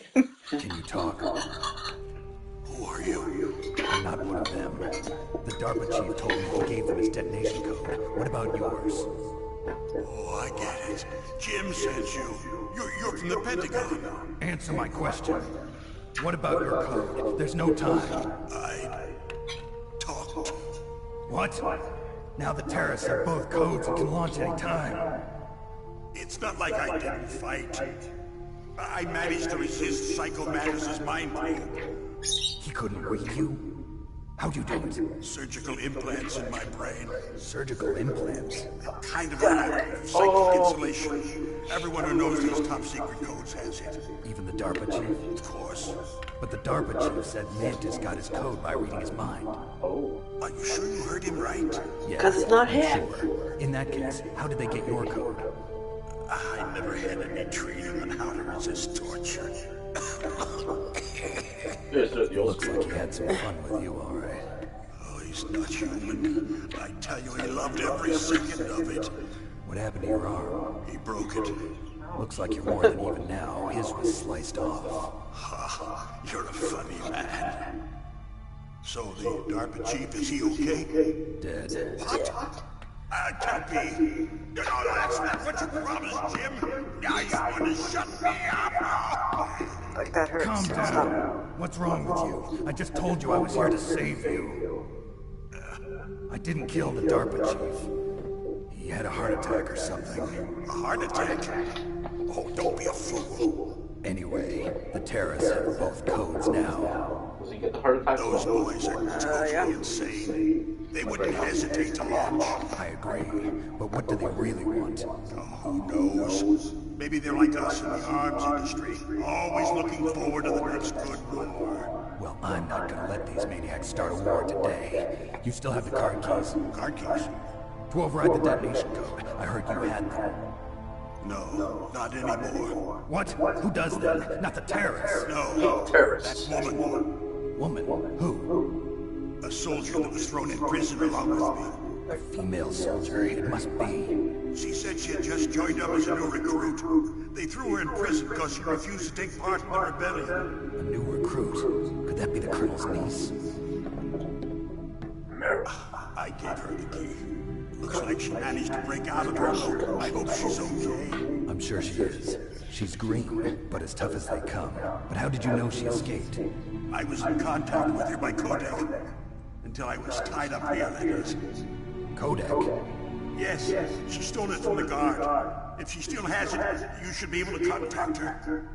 Can you talk? Who are you? I'm not one of them. The DARPA chief told me he gave them his detonation code. What about yours? Oh, I get it. Jim sent you. You're from the Pentagon. Answer my question. What about your code? There's no time. I talked. What? Now the terrorists have both codes and can launch any time. It's not like I didn't fight. I managed to resist Psycho Mattis' mind probe. He couldn't read you? How'd you do it? Surgical implants in my brain. Surgical implants? Kind of like psychic insulation. Everyone who knows these top secret codes has it. Even the DARPA chief? Of course. But the DARPA chief said Mantis got his code by reading his mind. Oh. Are you sure you heard him right? Yeah, 'Cause it's not I'm him. sure. In that case, how did they get your code? I never had any training on how to resist torture. Looks like he had some fun with you, all right. Oh, he's not human. I tell you, he loved every second of it. What happened to your arm? He broke it. Looks like you're more than even now. His was sliced off. Ha, you're a funny man. So the DARPA chief, is he okay? Dead. What? Can't be. You know, that's not what you promised, Jim. Now you want to shut me up. Like that hurts. Calm down. What's wrong with you? I just told you I was here to save you. I didn't kill the DARPA chief. He had a heart attack or something. A heart attack? Oh, don't be a fool. Anyway, the terrorists have both codes now. Does he get the heart attack? Those boys are totally insane. They wouldn't hesitate to launch. I agree, but what do they really want? Oh, who knows? Maybe they're like us in the arms industry, always looking forward to the next good war. Well, I'm not gonna let these maniacs start a war today. You still have the card keys. Card keys? To override the detonation code. I heard you had them. No, not anymore. What? Who does that? Not the terrorists. No, terrorists. That woman. Woman? Who? A soldier that was thrown in prison along with me. A female soldier. It must be. She said she had just joined up as a new recruit. They threw her in prison because she refused to take part in the rebellion. A new recruit? Could that be the colonel's niece? I gave her the key. Looks like she managed to break out of her. I hope she's okay. I'm sure she is. She's green, but as tough as they come. But how did you know she escaped? I was in contact with her by Kodak. Until I was tied up here, that is. Kodak? Yes, she stole it from the guard. If she still has it, you should be able to contact her.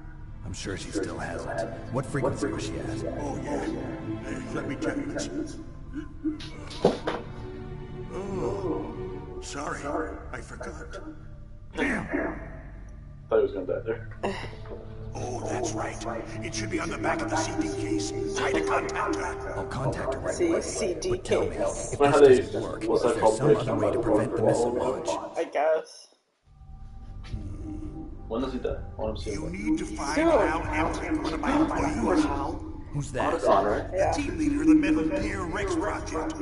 I'm sure she still has it. What frequency was she at? Oh, yeah. Let me tell you this. Oh, sorry. I forgot. Damn. Thought he was gonna die there. Oh, that's right. It should be on the back of the CD case. Try to contact her. I'll contact her right away. CD But tell me, case. if this doesn't work, is there some other way to prevent the missile launch? I guess. When does he die? You need to find Al Emmerich, one of my employees. Who's that? The team leader of the Metal Gear Rex project.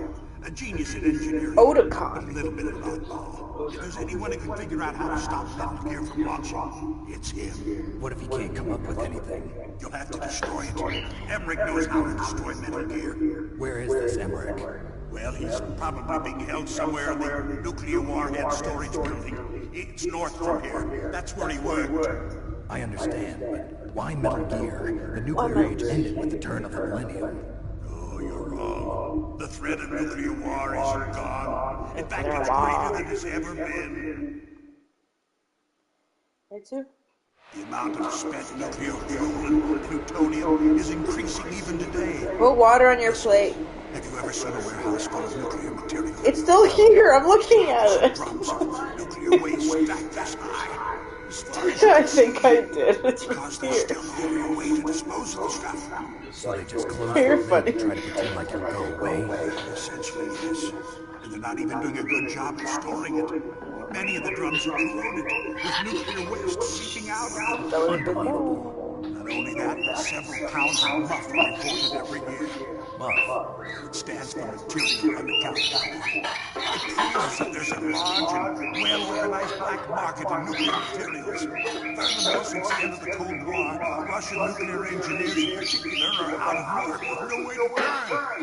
A genius in engineering. Otakon. But a little bit of an oddball. If there's anyone who can figure out how to stop Metal Gear from launching, it's him. What if he can't come up with anything? You'll have to destroy it. Emmerich knows how to destroy Metal Gear. Where is this Emmerich? Well, he's probably being held somewhere in the nuclear warhead storage building. It's north from here. That's where he worked. I understand, but why Metal Gear? The nuclear age ended with the turn of the millennium. Oh, you're wrong. The threat of nuclear war isn't gone. In fact, it's greater than it's ever been. Me too. The amount of spent nuclear fuel and plutonium is increasing even today. Put water on your plate. Have you ever seen a warehouse full of nuclear material? It's still here. I'm looking at it. Drums of nuclear waste stacked this high. I think I did. It's because there's still no way to dispose of the stuff. So they just close You're the funny. lid and try to pretend like it'll go away. Essentially, yes. And they're not even doing a good job of storing it. Many of the drums are corroded, with nuclear waste seeping out of them. Unbelievable. Not only that, but several pounds of muff are reported every year. Muff? It stands for material unaccounted for. It proves that there's a large and well-organized black market in nuclear materials. Furthermore, since the end of the Cold War, Russian nuclear engineers in particular are out of work with no way to turn.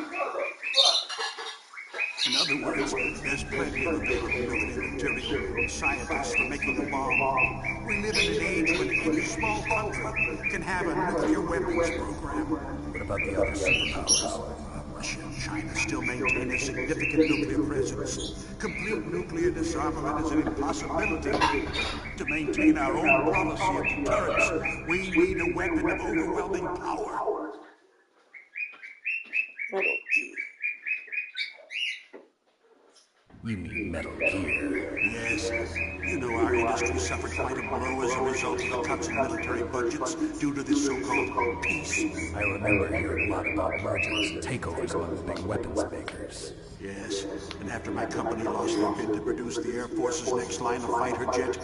In other words, there's plenty of available nuclear material and scientists for making a bomb. We live in an age when any small country can have a nuclear weapons program. What about the other superpowers? Russia and China still maintain a significant nuclear presence. Complete nuclear disarmament is an impossibility. To maintain our own policy of deterrence, we need a weapon of overwhelming power. You mean Metal Gear? Yes. You know our industry suffered quite a blow as a result of the cuts in military budgets due to this so-called peace. I remember hearing a lot about mergers and takeovers among the big weapons makers. Yes, and after my company lost their bid to produce the Air Force's next line of fighter jet,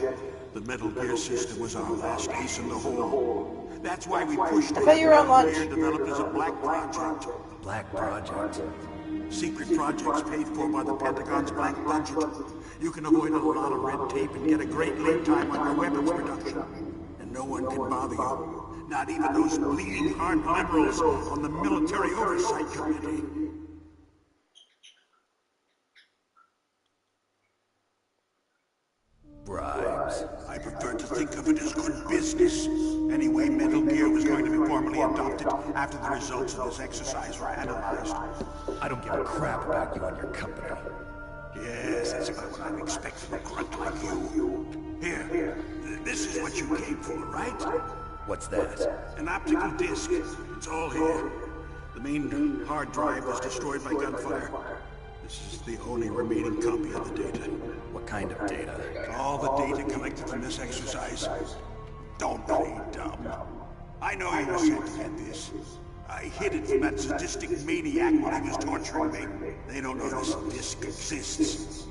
the Metal Gear system was our last ace in the hole. That's why we pushed I thought you were on lunch. and developed as a black project. A black project? Secret projects paid for by the Pentagon's black budget. You can avoid a lot of red tape and get a great lead time on your weapons production. And no one can bother you. Not even those bleeding heart liberals on the Military Oversight Committee. Bribes. I prefer to think of it as good business. Anyway, Metal Gear was going to be formally adopted after the results of this exercise were analyzed. I don't give a crap about you and your company. Yes, that's about what I'm expecting a grunt like you. Here, this is what you came for, right? What's that? An optical disc. It's all here. The main hard drive was destroyed by gunfire. This is the only remaining copy of the data. What kind of data? All the data collected from this exercise. Don't be dumb. I know you were sent to get this. I hid it from that sadistic maniac when he was torturing me. They don't know this disc exists.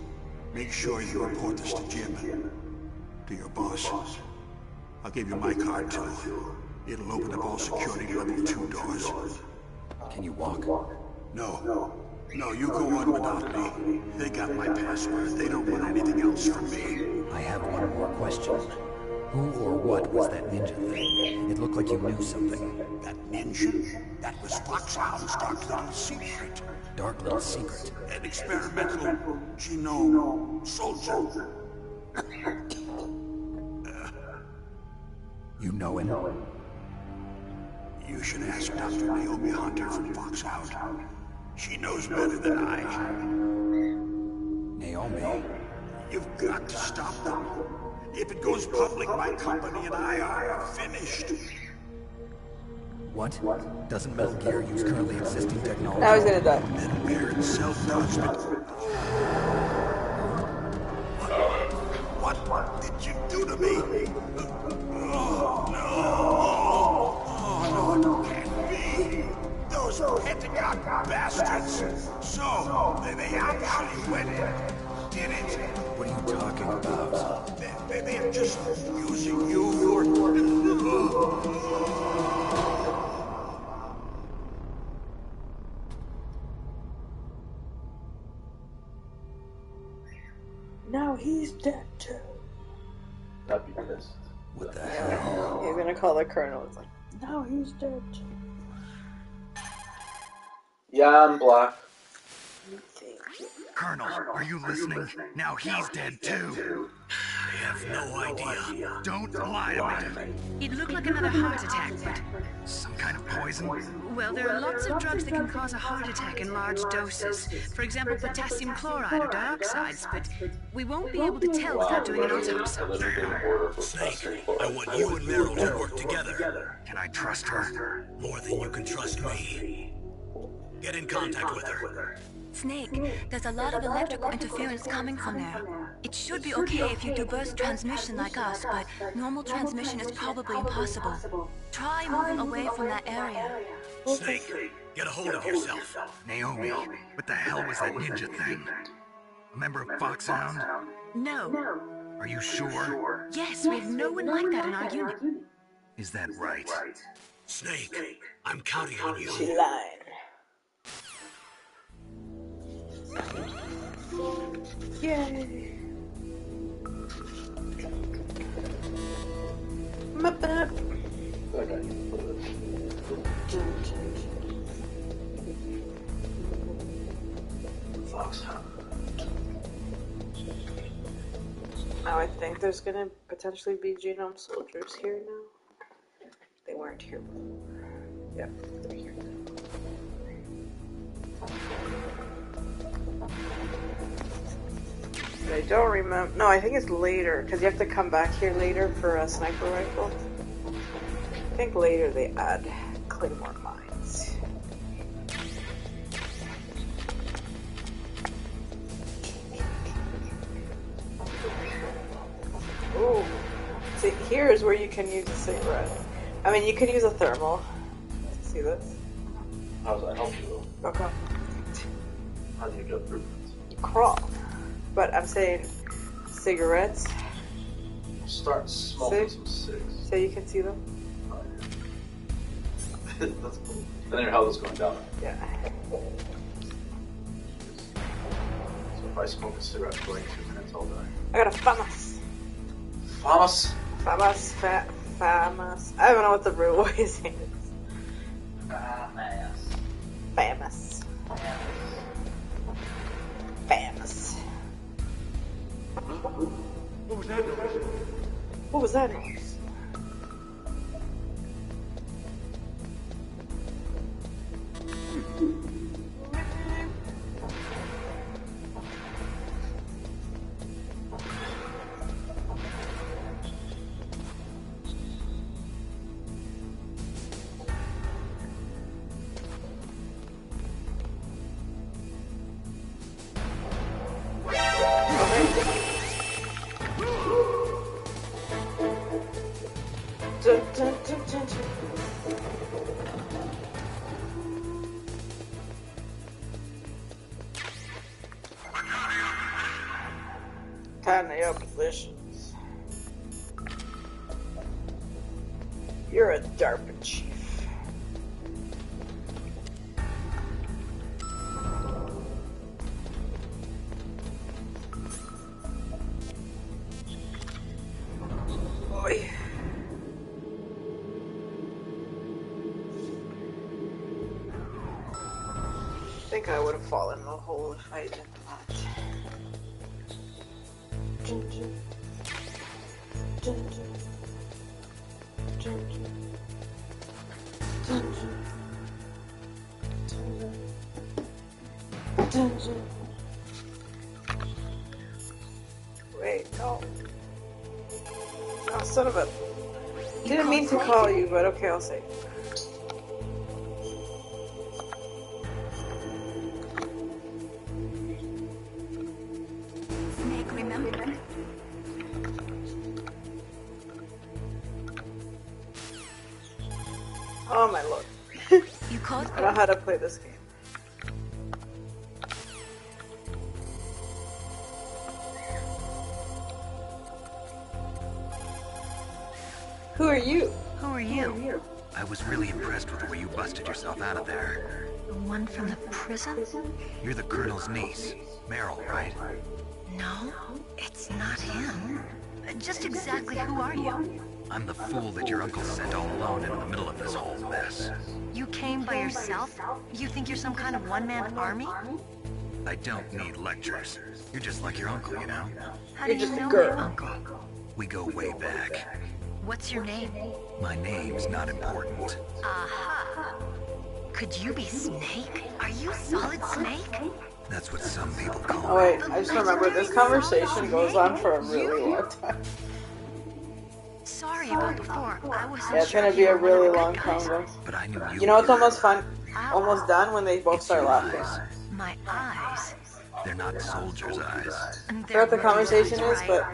Make sure you report this to Jim. To your boss. I'll give you my card too. It'll open up all security level 2 doors. Can you walk? No. No, you go on without me. They got my password. They don't want anything else from me. I have one more question. Who or what was that ninja thing? It looked like you knew something. That ninja? That was Foxhound's dark little secret. Dark little secret? An experimental genome soldier. You know him? You should ask Dr. Naomi Hunter from Foxhound. She knows better than I. Naomi? You've got to stop them. If it goes public, my company and I are finished. What? Doesn't Metal Gear use currently existing technology? Now he's gonna die. Metal Gear itself does, but... What did you do to me? Oh, no. Oh, no, it can't be. Those Pentagon bastards. So, they actually went in. Did it? What are you talking about? They're just using you for... Now he's dead too. I'd be pissed. What the hell? He's gonna call the colonel. It's like, now he's dead too. Yeah, I'm black. Colonel, are you listening? Now he's dead too. They have no idea. Don't lie to me. It looked like another heart attack, but... Some kind of poison? Well, there are lots of drugs that can cause a heart attack in large doses. For example, potassium chloride or dioxides, but we won't be able to tell without doing an autopsy. Snake, I want you and Meryl to work together. Can I trust her? More than you can trust me. Get in contact with her. Snake, there's a lot of electrical interference coming from there. It should be okay if you do burst transmission like us, but normal transmission is probably impossible. Try moving away from that area. Snake, get a hold of yourself. Naomi, what the hell was that ninja thing? A member of Foxhound? No. Are you sure? Yes, we have no one like that in our unit. Is that right? Snake, I'm counting on you. She lied. Yay. My bad. Foxhound. Now I think there's gonna potentially be genome soldiers here now. They weren't here before. Yep, they're here now. I don't remember. No, I think it's later, because you have to come back here later for a sniper rifle. I think later they add claymore mines. Ooh. See, here is where you can use a cigarette. I mean, you could use a thermal. See this? How does that help you? Okay. How do you get through it? You crawl. But I'm saying cigarettes. Start smoking some cigs. So you can see them? Oh, yeah. That's cool. Then your health is going down. Yeah. So if I smoke a cigarette for like 2 minutes, I'll die. I got a FAMAS. FAMAS? FAMAS. FAMAS. I don't know what the real voice is. FAMAS. FAMAS. FAMAS. What was that noise? What was that noise? Kind of your positions. You're a DARPA chief. Boy. I think I would have fallen in the hole if I did not. Wait, no. Oh, son of a... Didn't mean to call you, but okay, I'll say. Snake, remember? Oh my lord. You called? I know how to play this game. Who are you? Who are you? I was really impressed with the way you busted yourself out of there. The one from the prison? You're the Colonel's niece, Meryl, right? No, it's not him. Just exactly who are you? I'm the fool that your uncle sent all alone into the middle of this whole mess. You came by yourself? You think you're some kind of one-man army? I don't need lectures. You're just like your uncle, you know? How do you know my uncle? We go way back. What's your name? My name's not important. Aha. Could you be Snake? Are you Solid Snake? That's what some people call Oh wait, I just remember this conversation goes on for a really long time. Sorry about before. I wasn't Yeah, it's gonna be a really long convo. But I knew You know what's almost fun? Almost done when they both start laughing. My eyes. They're not soldiers' eyes. I forgot what the conversation is, but...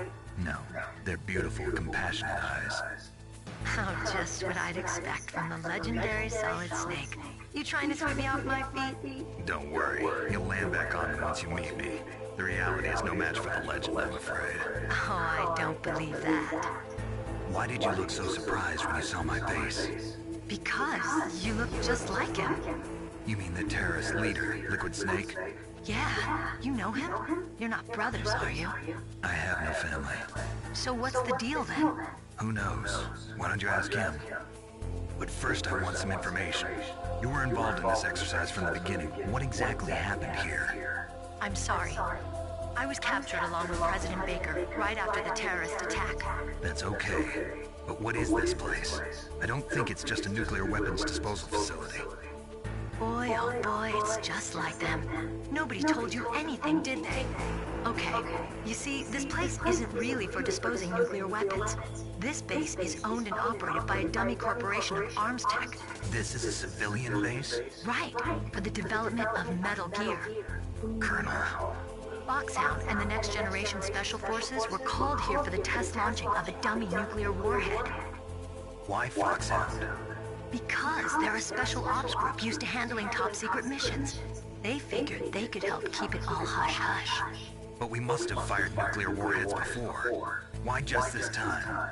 No, they're beautiful, compassionate eyes. Oh, just what I'd expect from the legendary Solid Snake. You trying to sweep me off my feet? Don't worry, you'll land back on them once you meet me. The reality is no match for the legend, I'm afraid. Oh, I don't believe that. Why did you look so surprised when you saw my face? Because you look just like him. You mean the terrorist leader, Liquid Snake? Yeah, you know him? You're not brothers, are you? I have no family. So what's the deal then? Who knows? Why don't you ask him? But first I want some information. You were involved in this exercise from the beginning. What exactly happened here? I'm sorry. I was captured along with President Baker right after the terrorist attack. That's okay. But what is this place? I don't think it's just a nuclear weapons disposal facility. Boy, oh boy, it's just like them. Nobody told you anything, did they? Okay, you see, this place isn't really for disposing nuclear weapons. This base is owned and operated by a dummy corporation of arms tech. This is a civilian base? Right, for the development of Metal Gear. Colonel. Foxhound and the Next Generation Special Forces were called here for the test launching of a dummy nuclear warhead. Why Foxhound? Because they're a special ops group used to handling top-secret missions. They figured they could help keep it all hush-hush. But we must have fired nuclear warheads before. Why just this time?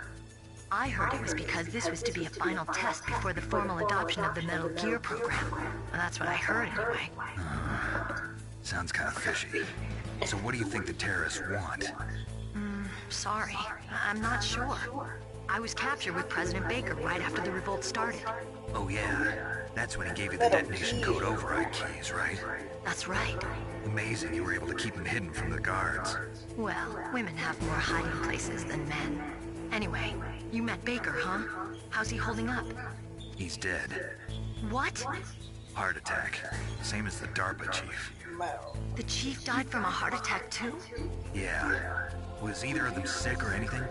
I heard it was because this was to be a final test before the formal adoption of the Metal Gear program. Well, that's what I heard anyway. Sounds kind of fishy. So what do you think the terrorists want? Sorry. I'm not sure. I was captured with President Baker right after the revolt started. Oh yeah, that's when he gave you the detonation code override keys, right? That's right. Amazing you were able to keep him hidden from the guards. Well, women have more hiding places than men. Anyway, you met Baker, huh? How's he holding up? He's dead. What? Heart attack. Same as the DARPA chief. The chief died from a heart attack too? Yeah. Was either of them sick or anything?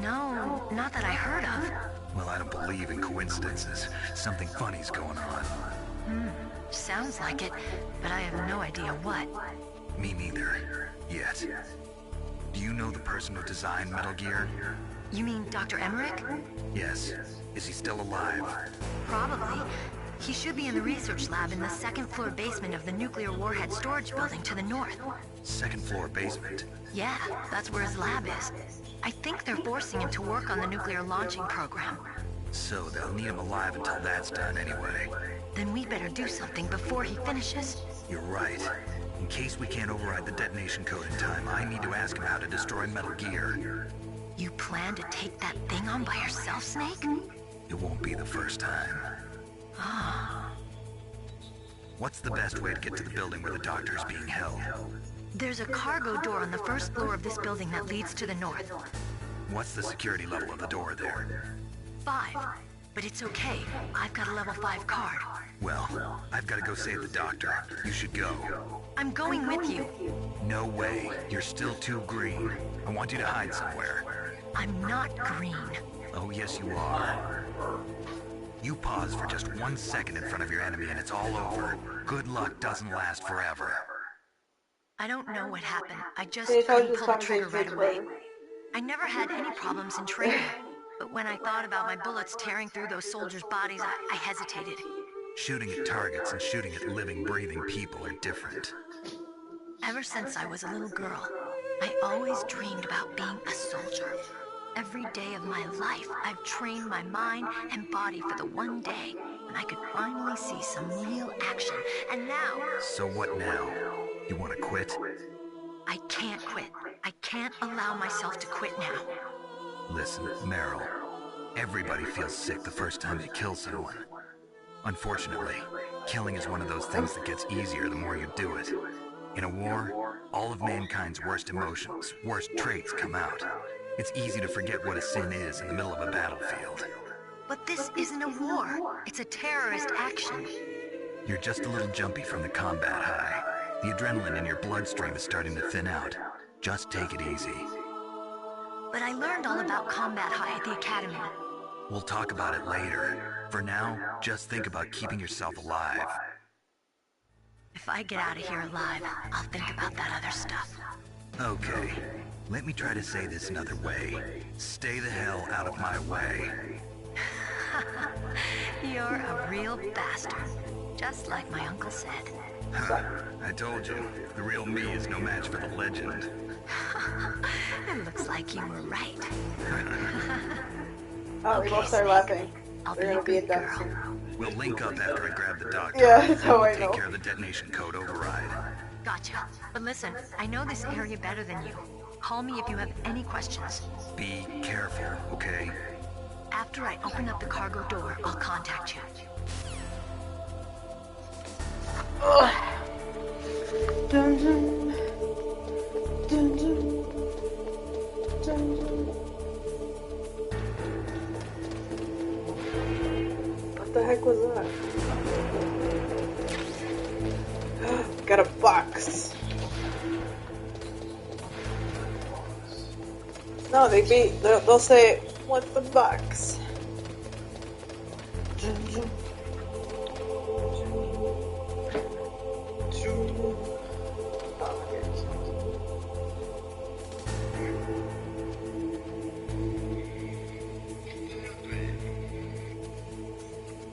No, not that I heard of. Well, I don't believe in coincidences. Something funny's going on. Sounds like it, but I have no idea what. Me neither. Yet. Do you know the person who designed Metal Gear? You mean Dr. Emmerich? Yes. Is he still alive? Probably. He should be in the research lab in the second-floor basement of the nuclear warhead storage building to the north. Second-floor basement? Yeah, that's where his lab is. I think they're forcing him to work on the nuclear launching program. So they'll need him alive until that's done anyway. Then we better do something before he finishes. You're right. In case we can't override the detonation code in time, I need to ask him how to destroy Metal Gear. You plan to take that thing on by yourself, Snake? It won't be the first time. What's the best way to get to the building where the doctor is being held? There's a cargo door on the first floor of this building that leads to the north. What's the security level of the door there? 5. But it's okay. I've got a level 5 card. Well, I've got to go save the doctor. You should go. I'm going with you. No way. You're still too green. I want you to hide somewhere. I'm not green. Oh, yes, you are. You pause for just 1 second in front of your enemy and it's all over. Good luck doesn't last forever. I don't know what happened. I just They told couldn't you pull the some trigger things right were away. true. I never had any problems in training. But when I thought about my bullets tearing through those soldiers' bodies, I hesitated. Shooting at targets and shooting at living, breathing people are different. Ever since I was a little girl, I always dreamed about being a soldier. Every day of my life, I've trained my mind and body for the one day when I could finally see some real action. And now... So what now? You want to quit? I can't quit. I can't allow myself to quit now. Listen, Meryl. Everybody feels sick the first time they kill someone. Unfortunately, killing is one of those things that gets easier the more you do it. In a war, all of mankind's worst emotions, worst traits come out. It's easy to forget what a sin is in the middle of a battlefield. But this isn't a war. It's a terrorist action. You're just a little jumpy from the combat high. The adrenaline in your bloodstream is starting to thin out. Just take it easy. But I learned all about combat high at the academy. We'll talk about it later. For now, just think about keeping yourself alive. If I get out of here alive, I'll think about that other stuff. Okay. Let me try to say this another way. Stay the hell out of my way. You're a real bastard. Just like my uncle said. I told you, the real me is no match for the legend. It looks like you were right. Oh, we both start laughing. I'll They're gonna be a duck soon. We'll link up after I grab the doctor. Yeah, that's how I Take know. care of the detonation code override. Gotcha. But listen, I know this area better than you. Call me if you have any questions. Be careful, okay? After I open up the cargo door, I'll contact you. Ugh. Dun, dun. Dun, dun. Dun, dun. What the heck was that? Got a box. No, they'll say, what's the box? Dun, dun.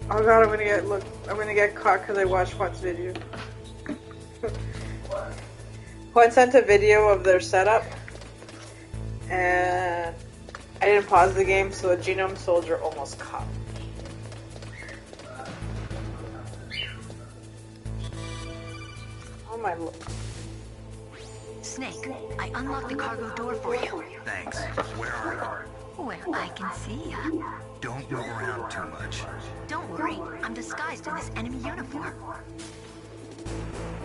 Oh god, I'm gonna get caught because I watched Juan's video. Juan sent a video of their setup, and I didn't pause the game, so a genome soldier almost caught me. Oh my lord. Snake, I unlocked the cargo door for you. Thanks. Where are Where I can see ya. you? Don't move around too much. Don't worry, I'm disguised in this enemy uniform.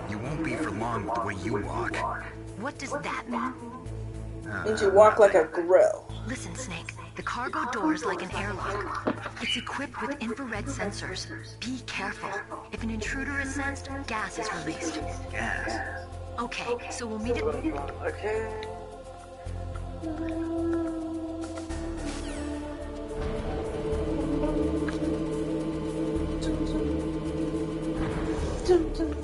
You won't be for long with the way you walk. What does that mean? Means you walk like a grill. Listen, Snake, the cargo door is like an airlock. It's equipped with infrared sensors. Be careful. If an intruder is sensed, gas is released. Gas? Okay, so we'll meet at... Okay. Dun, dun.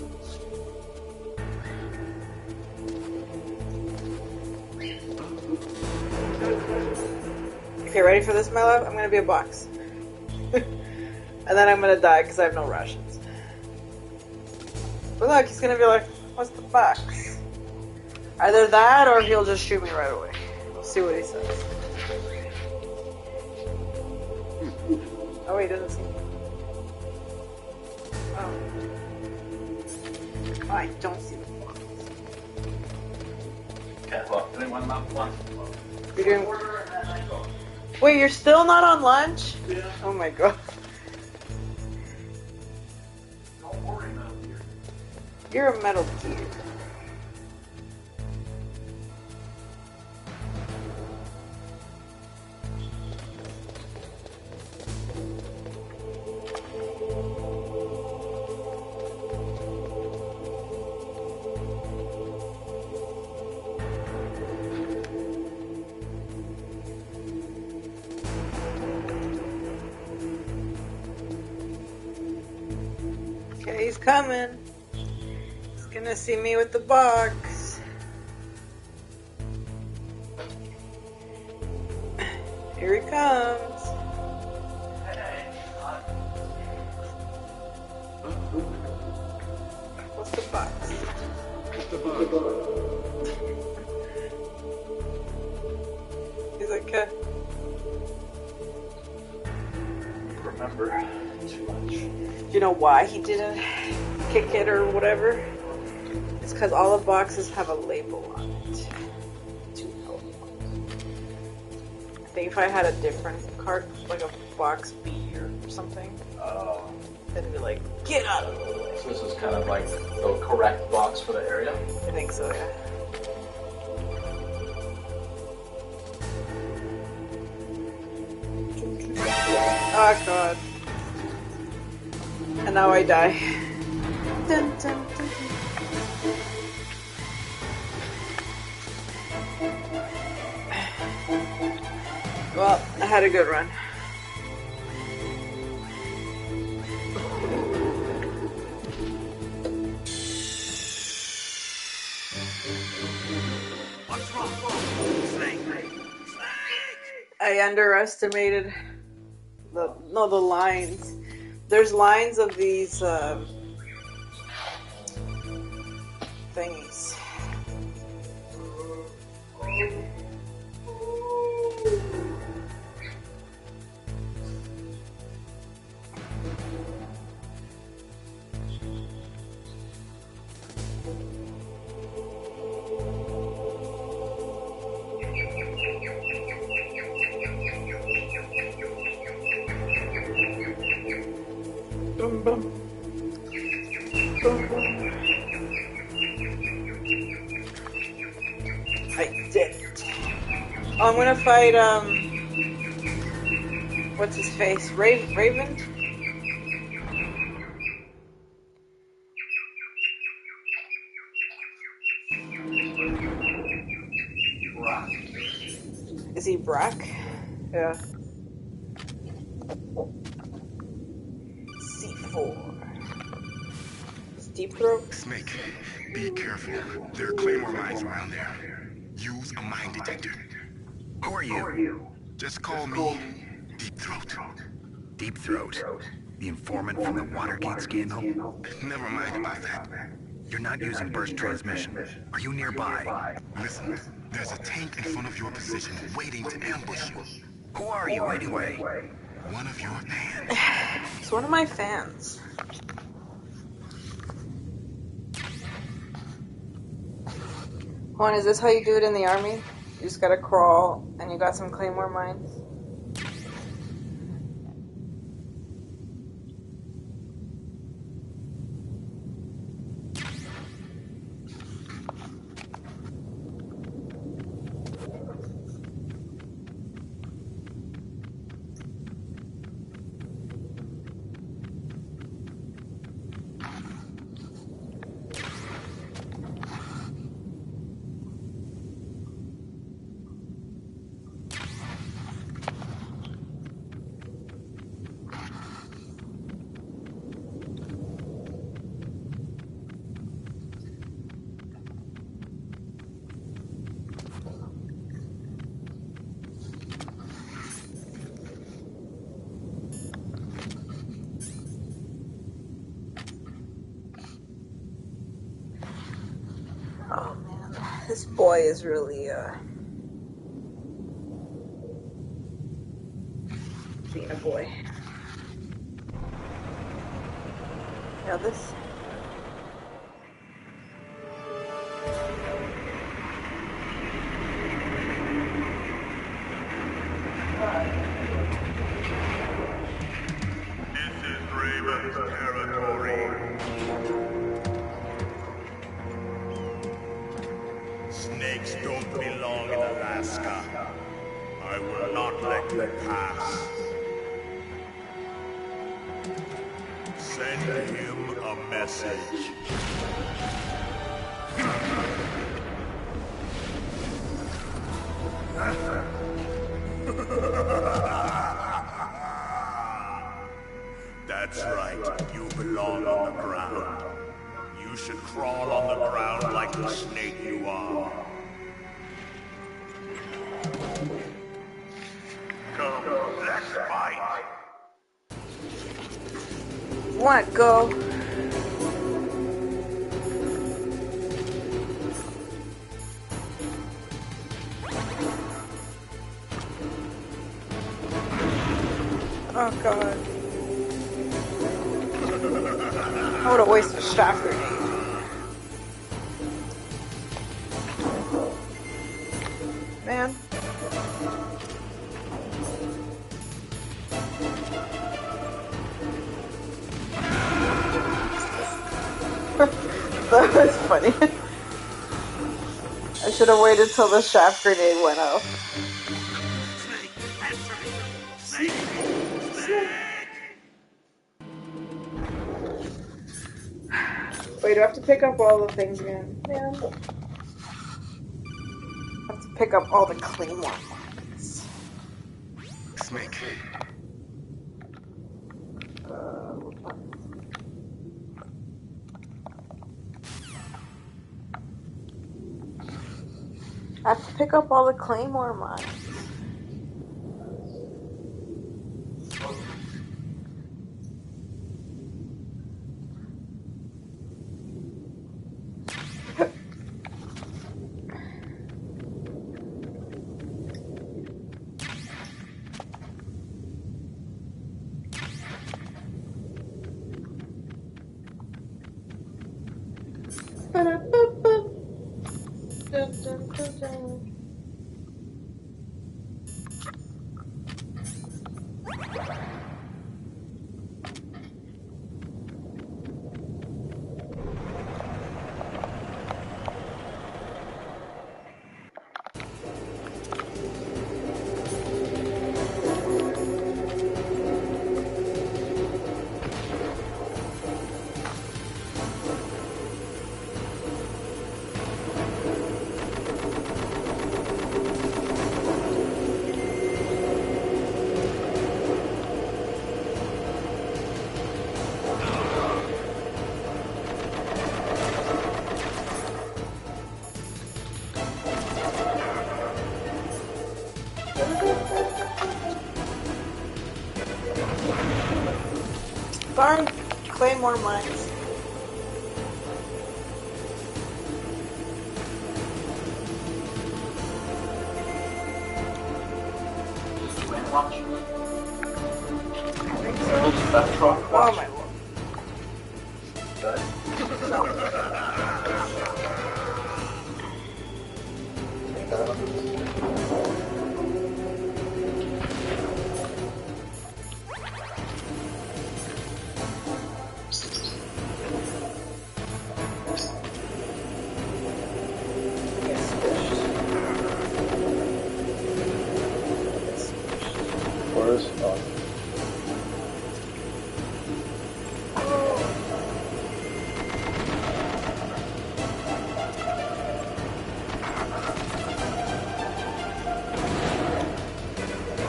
Okay, ready for this, my love? I'm gonna be a box. And then I'm gonna die because I have no rations. But look, he's gonna be like, what's the box? Either that or he'll just shoot me right away. We'll see what he says. Oh wait, he doesn't see me. Oh. Oh, I don't see the box. You're doing... Wait, you're still not on lunch? Yeah. Oh my god. You're a Metal Gear. Okay, he's coming. He's gonna see me with the box. Here he comes. What's the box? What's the box? He's like, Remember too much. do you know why he didn't kick it or whatever? It's because all the boxes have a label on it. I think if I had a different card, like a box B or something, then it'd be like, get out of the way. So this is kind of like the correct box for the area? I think so, yeah. Oh god. And now I die. Dun, dun, dun. Well, I had a good run. What's wrong? Snake! I underestimated the lines. There's lines of these thingies. Bum, bum. Bum, bum. I did it. Oh, I'm gonna fight, what's his face? Raven? Is he Brack? Yeah. C4. It's Deep Throat? Snake, be careful. There are claymore mines around there. Use a mine detector. Who are you? Just call me Deep Throat. Deep Throat. The informant from the Watergate scandal? Never mind about that. You're not using burst transmission. Are you nearby? Listen, there's a tank in front of your position waiting to ambush you. Who are you anyway? One of your fans. It's one of my fans. Juan, is this how you do it in the army? You just gotta crawl and you got some claymore mines? Oh man, this boy is really being a boy. Now this. This is Raven's territory. Snakes don't belong in Alaska. I will not let you pass. Send him a message. That's right. You belong on the ground. should crawl on the ground like the snake you are. Come, let's fight. Wanna go? Oh god. I would have wasted a shock grenade. Man. That was funny. I should have waited till the shaft grenade went off. Wait, do I have to pick up all the things again? Man. I have to pick up all the claymore mines. Snake. I have to pick up all the claymore mines. Darn claymore mines. Watch. That truck, watch. Oh my lord. Good.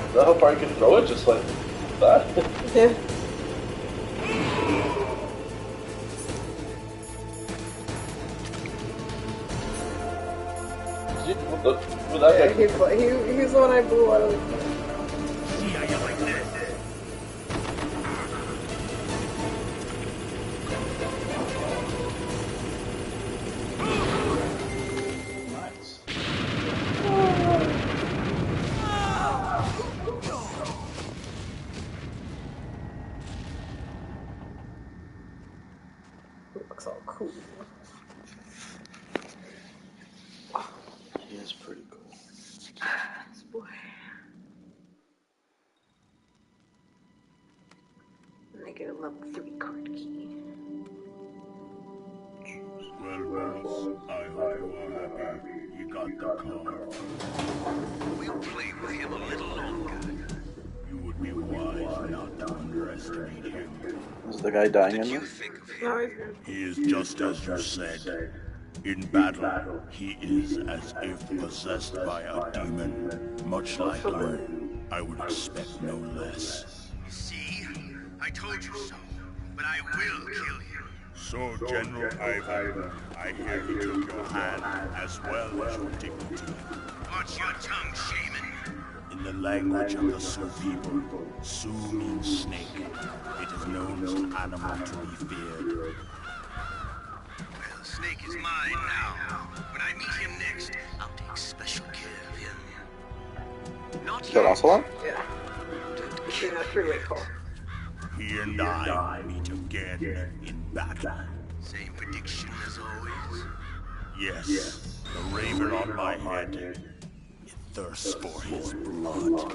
Is that how far you can throw it? Just like that? Yeah. He's the one I blew out of the looks all cool. He is pretty cool. This boy. And I get a level 3 card key. Well, Bruce, I hope you are happy. You got the card. We'll play with him a little longer. You would be wise not to underestimate him. Is the guy dying in this? No, He is just as you said. In battle, he is as if possessed by a demon. Much like you, I would expect no less. See? I told you so. But I will kill him. So, General Ivan, I hear you took your hand as well as your dignity. Watch your tongue, shaman. In the language of the Sioux people, Sioux means snake. It is known as an animal to be feared. Well, Snake is mine now. When I meet him next, I'll take special care of him. Not Is that also on? Yeah. See, that's really cool. He and I meet again in battle. Same prediction as always. Yes, the raven on my head. It thirsts for his blood.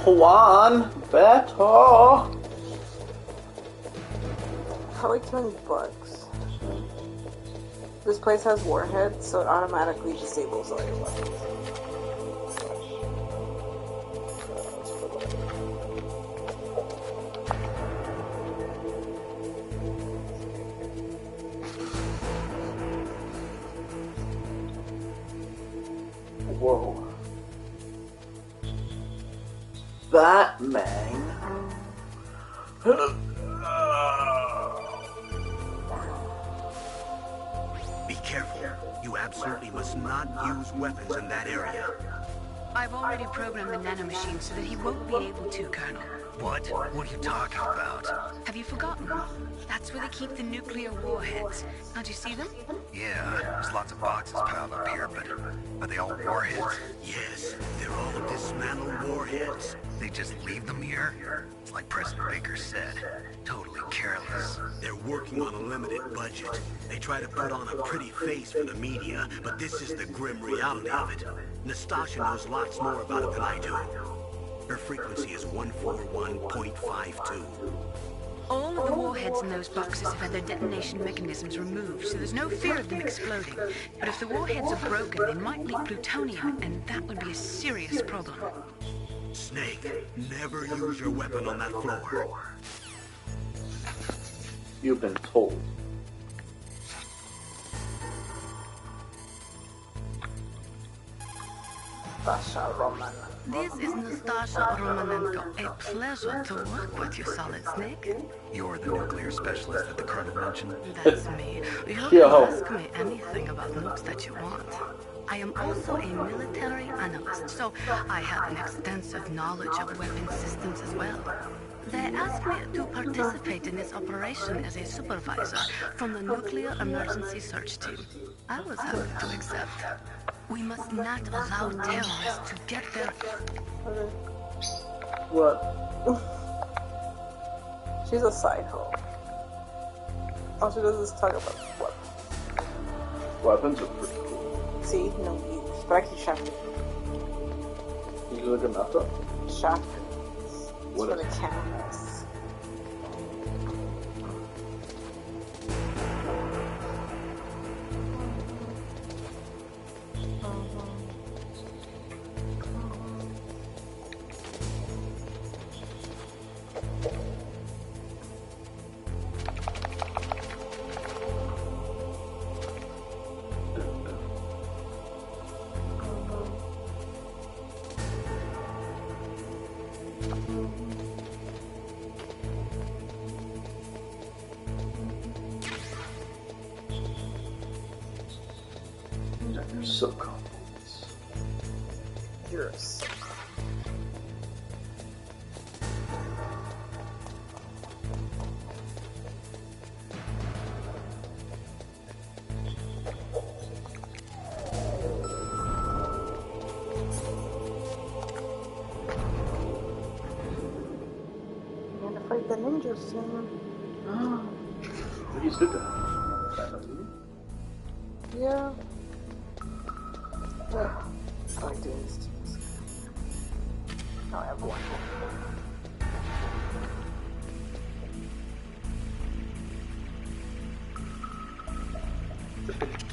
Juan, better. I like killing bugs. This place has warheads, so it automatically disables all your weapons. Whoa. Batman. Be careful. You absolutely must not use weapons in that area. I've already programmed the nanomachine so that he won't be able to, Colonel. What? What are you talking about? Have you forgotten? That's where they keep the nuclear warheads. Don't you see them? Yeah, there's lots of boxes piled up here, but are they all warheads? Yes, they're all dismantled warheads. They just leave them here? It's like President Baker said. Totally careless. They're working on a limited budget. They try to put on a pretty face for the media, but this is the grim reality of it. Nastasha knows lots more about it than I do. Her frequency is 141.52. All of the warheads in those boxes have had their detonation mechanisms removed, so there's no fear of them exploding. But if the warheads are broken, they might leak plutonium, and that would be a serious problem. Snake, never use your weapon on that floor. You've been told. Nastasha Roman. This is Nastasha Romanenko. A pleasure to work with you, Solid Snake. You're the nuclear specialist that the Colonel mentioned? That's me. You can Yo. ask me anything about nukes that you want. I am also a military analyst, so I have an extensive knowledge of weapon systems as well. They asked me to participate in this operation as a supervisor from the Nuclear Emergency Search Team. I was happy to accept. We must not allow terrorists to get their... What? She's a side hoe. All she does is talk about weapons. Weapons are pretty cool. See, no use. But I keep shotguns. You look enough though? Shotguns. What for the is- cameras. You're so complex. You're so I'm gonna fight the ninjas soon. We just did that. Yeah. Ugh. I like doing this to this. Now I have one.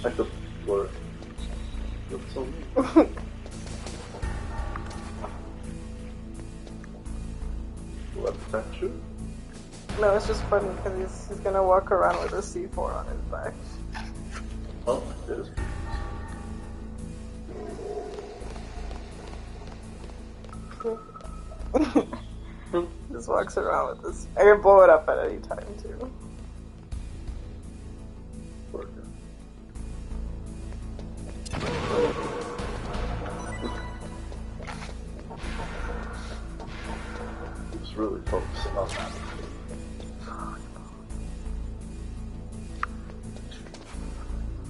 Like the floor. Looks so neat. that true? No, it's just funny because he's gonna walk around with a C4 on his back. Oh, it is. Just walks around with this. I can blow it up at any time too. He's really focusing on that.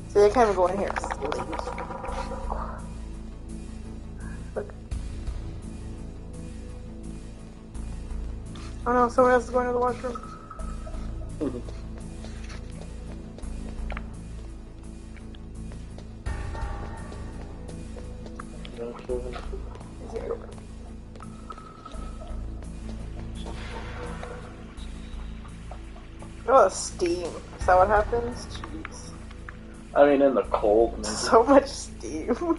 See, I can't even go in here. Look. Oh no, someone else is going to the washroom. Oh, steam. Is that what happens? Jeez. I mean, in the cold, maybe. So much steam.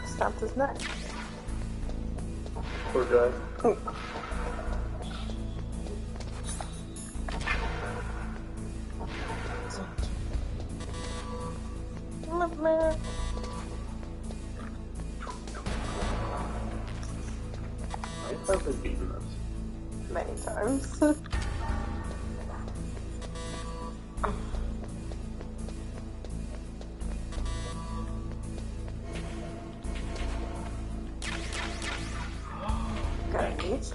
Stamped his neck. Poor guy. I've been beaten this many times. Got it.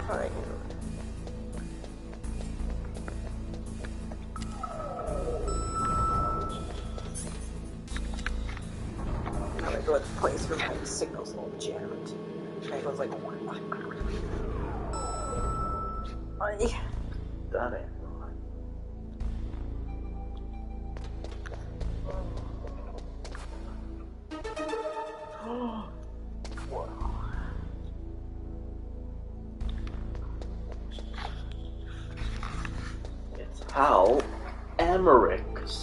Alright. Go to the place where my signal's a little jammed. And it goes like, Aye. Done it. It's Hal Emmerich's.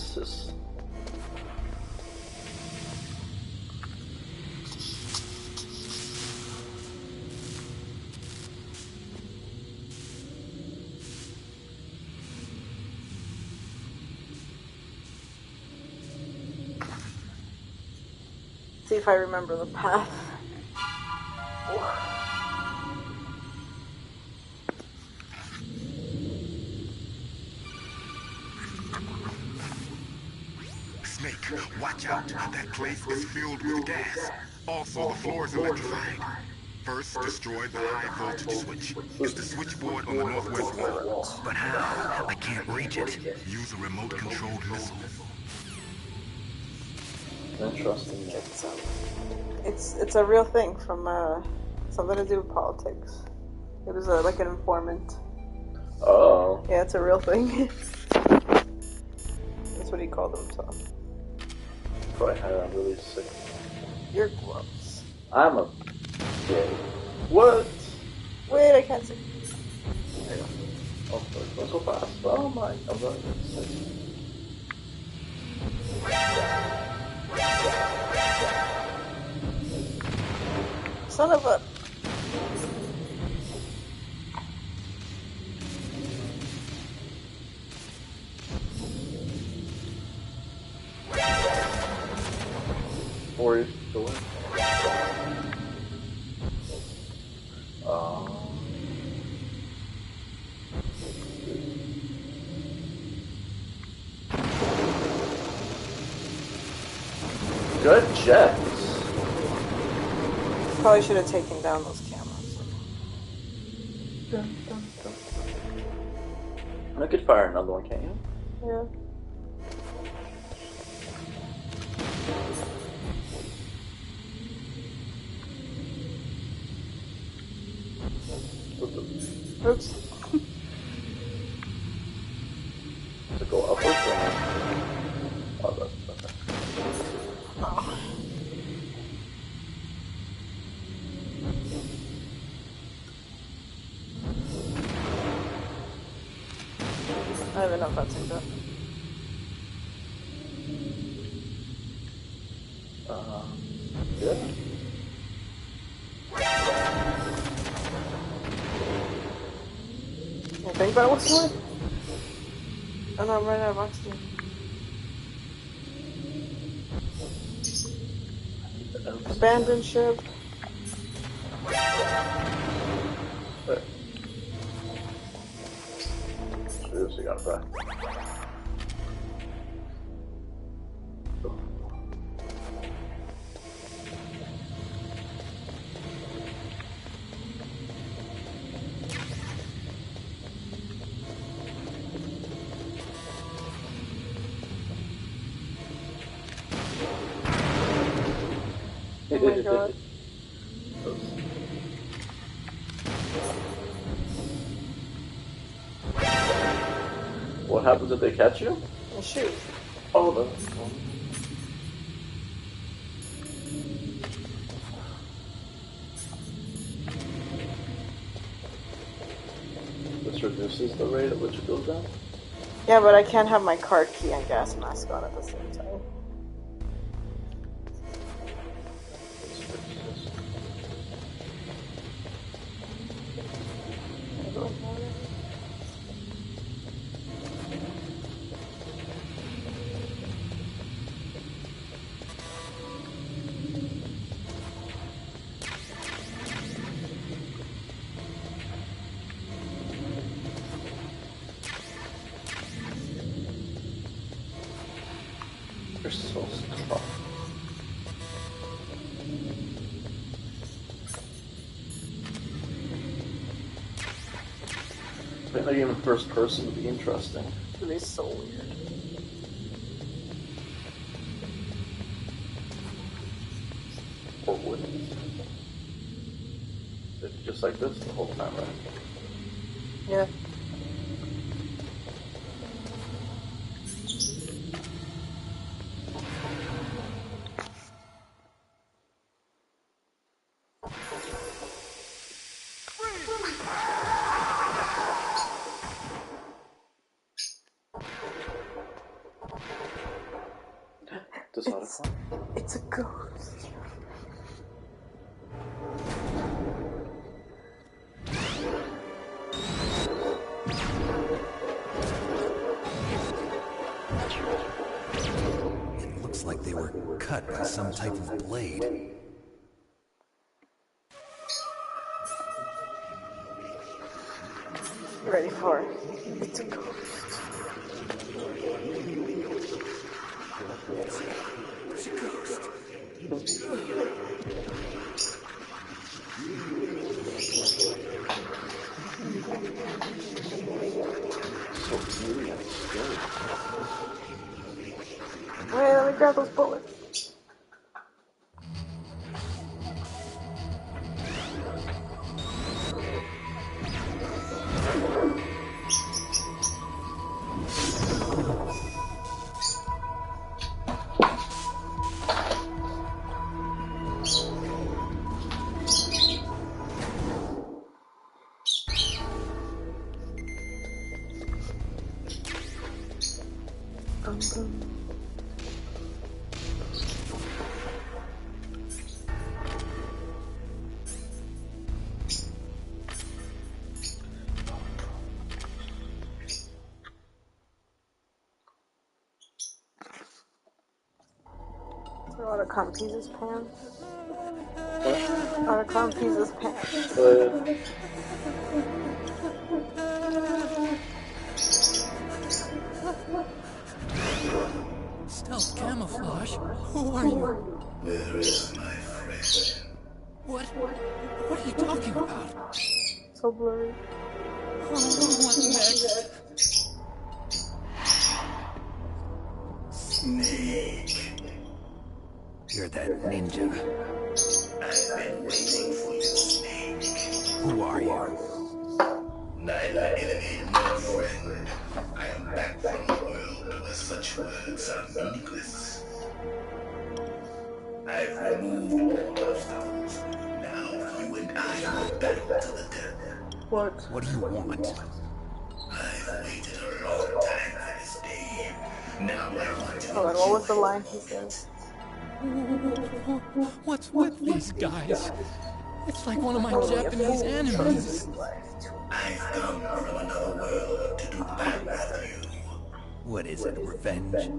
See if I remember the path. Snake, watch out. That place is filled with gas. Also, the floor is electrified. First, destroy the high voltage switch. It's the switchboard on the northwest wall. But how? I can't reach it. Use a remote-controlled missile. Interesting. It's a real thing from something to do with politics. It was like an informant. Oh. Yeah, it's a real thing. That's what he called himself. Probably had a really sick. You're gross. I'm a gay. What? Wait, I can't see. There you go. Oh, don't go so fast. Oh my, I'm running. Son of a... Or is door. Good checks. Probably should have taken down those cameras. Dun, dun, dun. I could fire another one, can't you? Yeah. Oops. To go upwards or not? Oh, that's okay. Oh. even know if that's like that. Yeah. I think that was what? Oh no, I'm right out of oxygen. Abandoned ship. Seriously, got back. Oh my god. What happens if they catch you? They shoot. Oh, no. This reduces the rate at which it goes down? Yeah, but I can't have my card key and gas mask on at the same time. They're so strong. I think even first person would be interesting. It is so weird. Or wouldn't it? It'd be just like this the whole time, right? Yeah. It's a ghost. It looks like they were cut by some type of blade. Ready for it. It's a ghost. It's a ghost. Wait, let me grab those bullets. Otacon pees his pants. Otacon pees his pants. Stealth camouflage? Who are you? Where is my friend? What are you talking about? So blurry. What next? Snake. You're that ninja. I've been waiting for you, Snake. Who are you? Neither enemy nor friend. I am back from a world where such words are meaningless. I've removed all obstacles. Now you and I will battle to the death. What? What do you want? I've waited a long time Hold on, what was the line he said? What's with these guys? It's like one of my Japanese enemies. I've come from another world to do battle with you. What is it, revenge?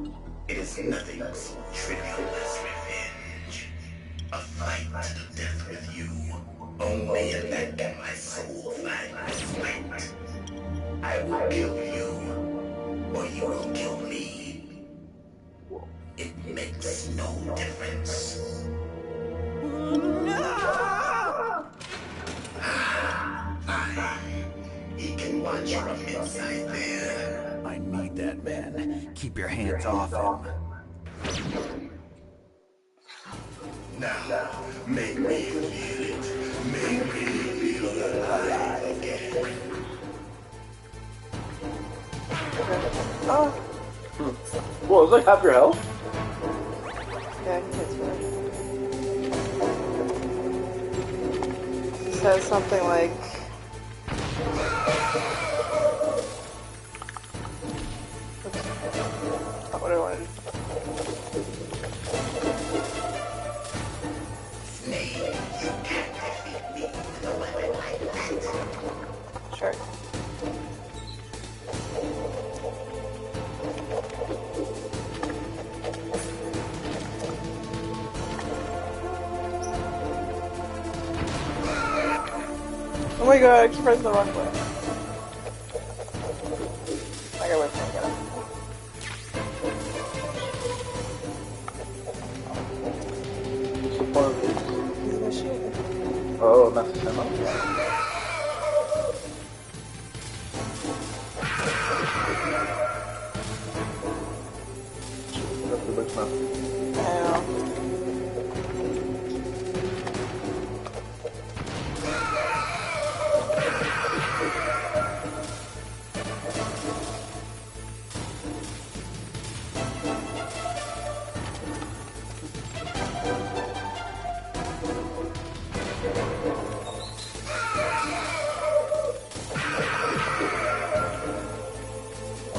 It is nothing so trivial as revenge. A fight to the death with you. Only in that can my soul find respite. I will kill you, or you will kill me. It makes no difference. He can watch from inside there. I need that man. Keep your hands off him. Now, make me feel it. Make me feel alive again. Oh. Well, it's like half your health. Yeah, I think it's right. It says something like... Oops. Not what I wanted. Snake, you can't defeat me with a weapon like that. Sure. Oh my god, I keep pressing the wrong button. I gotta wait for it to get up. What's the point of these? He's a machine. Oh, that's him up. That's the big map. I know.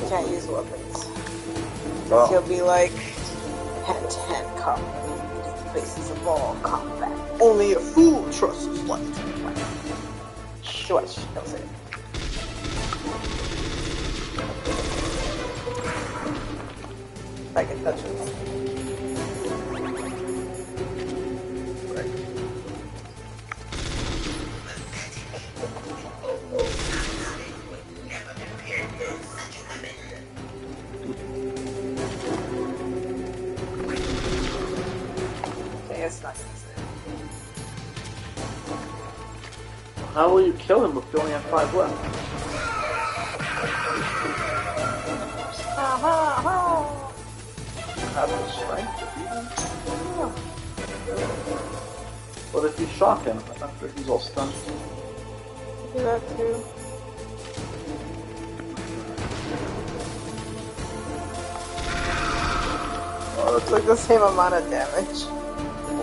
Can't use weapons. Oh. He'll be like hand-to-hand combat. Basis of all combat. Only a fool trusts his life. Watch, don't say it. I can touch it. Right. Okay, it's not gonna say it. How will you kill him if you only have 5 left? Have the strength to beat him? What if you shock him after he's all stunned? Do that too. Oh, it's like the same amount of damage.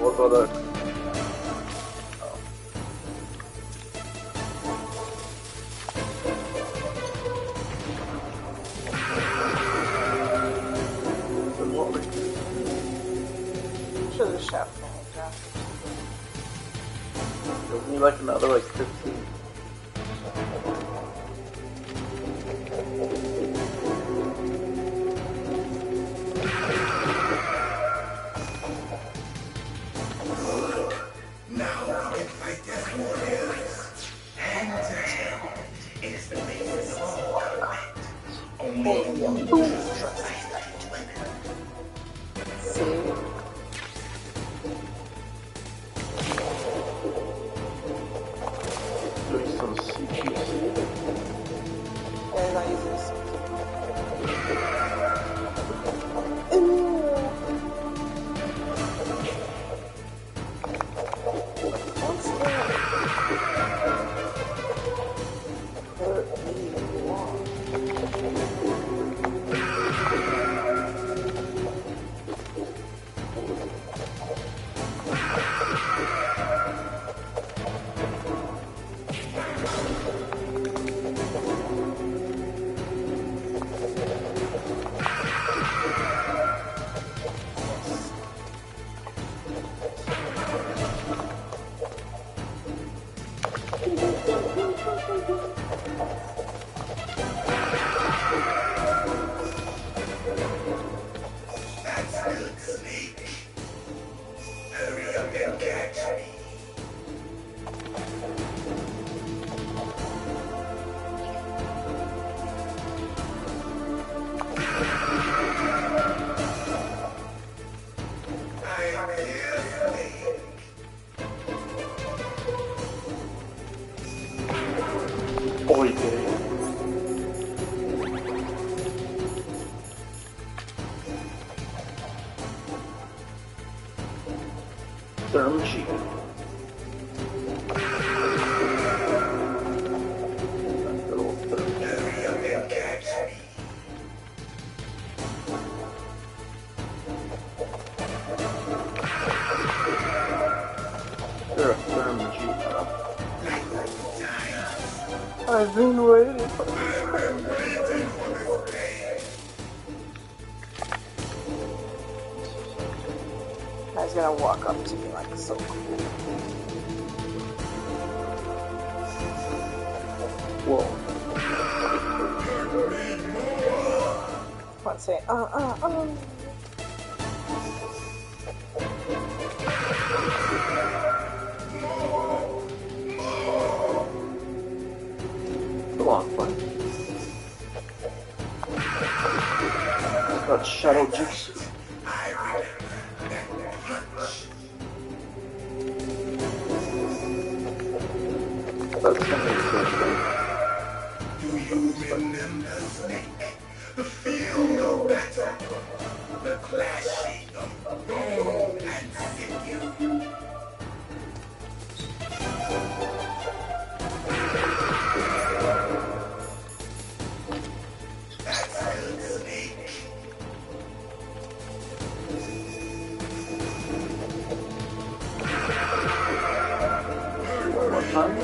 What about that? Should have shot me. Give me like another like 15. Now we can fight as warriors. Hand to hand. It is the basis of all combat. Only one trust that weapon. See? Doing some CQC. Yeah, he's not using this. What's that? Hurt me long. Oy Therm sheet. I've been waiting for this. Guy's gonna walk up to me like so cool. Whoa. Come on, say Come on, fun. Got shadow juice. That's Do you remember, Snake? The feel no better. The clashing of bone and sinew. That's good, Snake. one more time.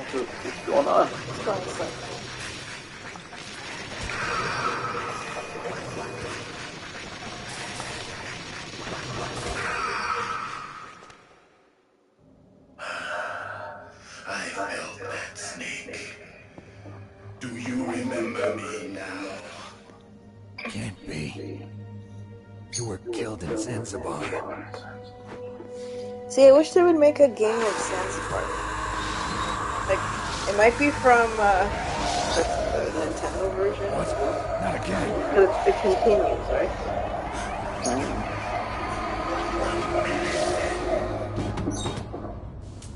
What's going on? What's going on? I felt that, Snake. Do you remember me now? Can't be. You were killed in Zanzibar. See, I wish they would make a game of Zanzibar. Like, it might be from the Nintendo version. What? Not again. Because it continues, right?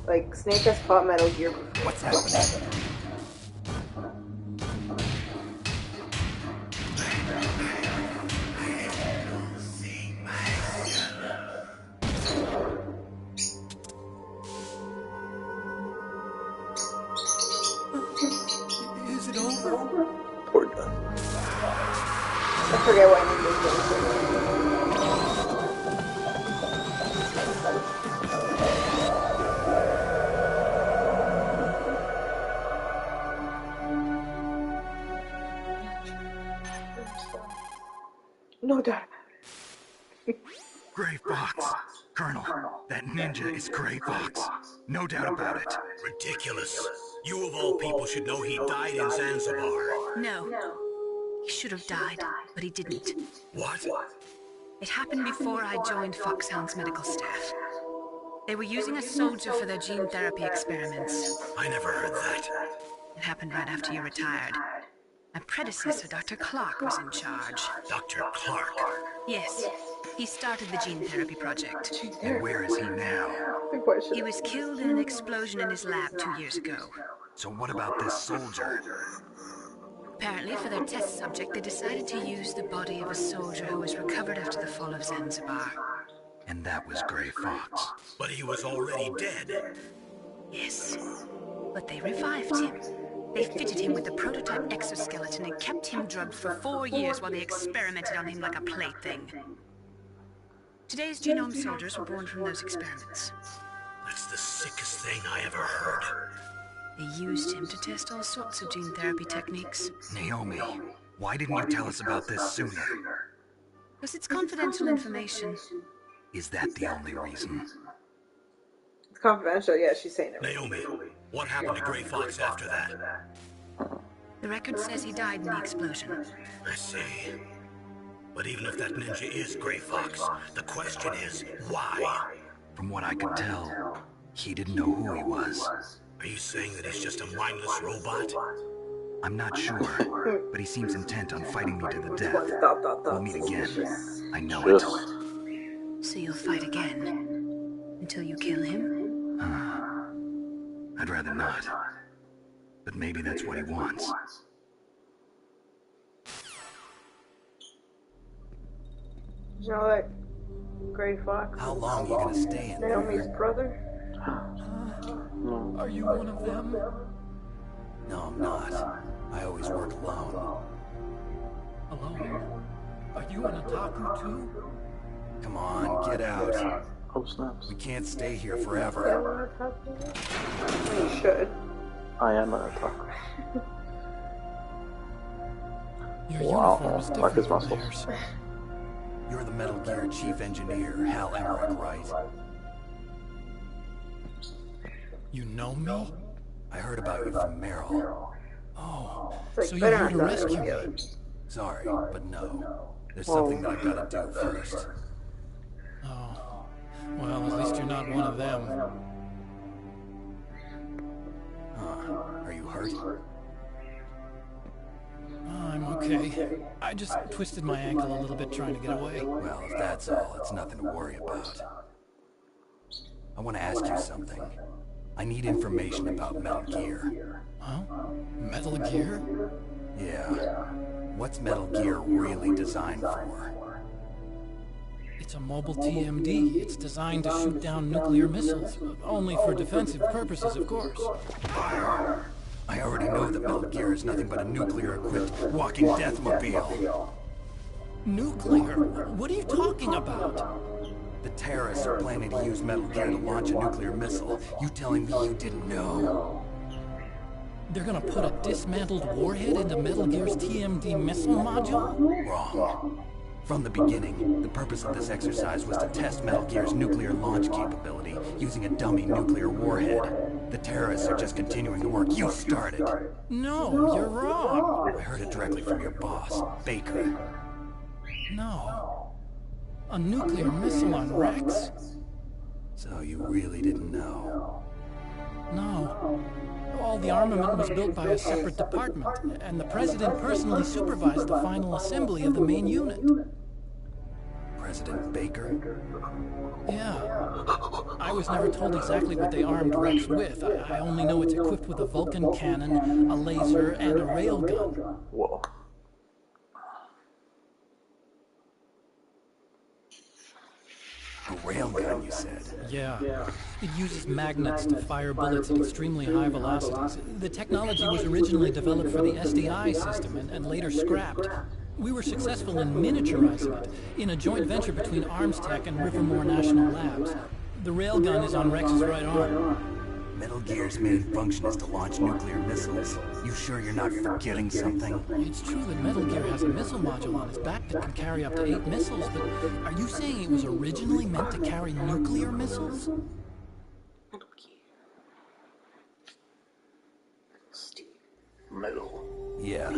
Like, Snake has fought Metal Gear before. What's happening? Is it over? Poor guy. I forget what name this is. No doubt about it. Gray Fox. Colonel, that ninja is Gray Fox. No doubt about it. Ridiculous. You of all people should know he died in Zanzibar. No. He should have died, but he didn't. What? It happened before I joined Foxhound's medical staff. They were using a soldier for their gene therapy experiments. I never heard that. It happened right after you retired. My predecessor, Dr. Clark, was in charge. Dr. Clark? Yes. He started the gene therapy project. And where is he now? He was killed in an explosion in his lab 2 years ago. So what about this soldier? Apparently, for their test subject, they decided to use the body of a soldier who was recovered after the fall of Zanzibar. And that was Gray Fox. But he was already dead. Yes. But they revived him. They fitted him with the prototype exoskeleton and kept him drugged for 4 years while they experimented on him like a plaything. Today's genome soldiers were born from those experiments. That's the sickest thing I ever heard. They used him to test all sorts of gene therapy techniques. Naomi, why didn't you tell us about this sooner? Because it's confidential information. Is that the only reason? It's confidential, yeah, she's saying it. Naomi, what happened to Gray Fox after that? The record says he died in the explosion. I see. But even if that ninja is Gray Fox, the question is, why? From what I could tell, he didn't know who he was. Are you saying that he's just a mindless robot? I'm not sure, but he seems intent on fighting me to the death. We'll meet again. I know it. So you'll fight again? Until you kill him? I'd rather not. But maybe that's what he wants. You know that Gray Fox? How long are you gonna stay in there? Naomi's brother? Are you one of them? No, I'm not. I always work alone. Alone? Are you an otaku too? Come on, get out. Oh, snaps. We can't stay here forever. Well, you should. I am an otaku. Your Wow, uniform is like his different from muscles. theirs. You're the Metal Gear chief engineer, Hal Emmerich, right? You know me? I heard about you from Meryl. Oh, Like, so you're better here to not rescue die me? together. Sorry, but no. There's something that I gotta do first. Oh, well, at least you're not one of them. Are you hurt? I'm okay. I just twisted my ankle a little bit trying to get away. Well, if that's all, it's nothing to worry about. I want to ask you something. I need information about Metal Gear. Huh? Metal Gear? Yeah. What's Metal Gear really designed for? It's a mobile TMD. It's designed to shoot down nuclear missiles. Only for defensive purposes, of course. I already know that Metal Gear is nothing but a nuclear-equipped walking deathmobile. Nuclear? What are you talking about? The terrorists are planning to use Metal Gear to launch a nuclear missile. You telling me you didn't know? They're gonna put a dismantled warhead into Metal Gear's TMD missile module? Wrong. From the beginning, the purpose of this exercise was to test Metal Gear's nuclear launch capability using a dummy nuclear warhead. The terrorists are just continuing the work you started. No, you're wrong. I heard it directly from your boss, Baker. No. A nuclear missile on Rex? So you really didn't know? No. All the armament was built by a separate department, and the President personally supervised the final assembly of the main unit. President Baker? Yeah. I was never told exactly what they armed Rex with. I only know it's equipped with a Vulcan cannon, a laser, and a railgun. Whoa. A railgun, you said? Yeah. It uses magnets to fire bullets at extremely high velocities. The technology was originally developed for the SDI system and later scrapped. We were successful in miniaturizing it in a joint venture between Armstech and Rivermore National Labs. The railgun is on Rex's right arm. Metal Gear's main function is to launch nuclear missiles. You sure you're not forgetting something? It's true that Metal Gear has a missile module on its back that can carry up to 8 missiles, but are you saying it was originally meant to carry nuclear missiles? Metal. Yeah,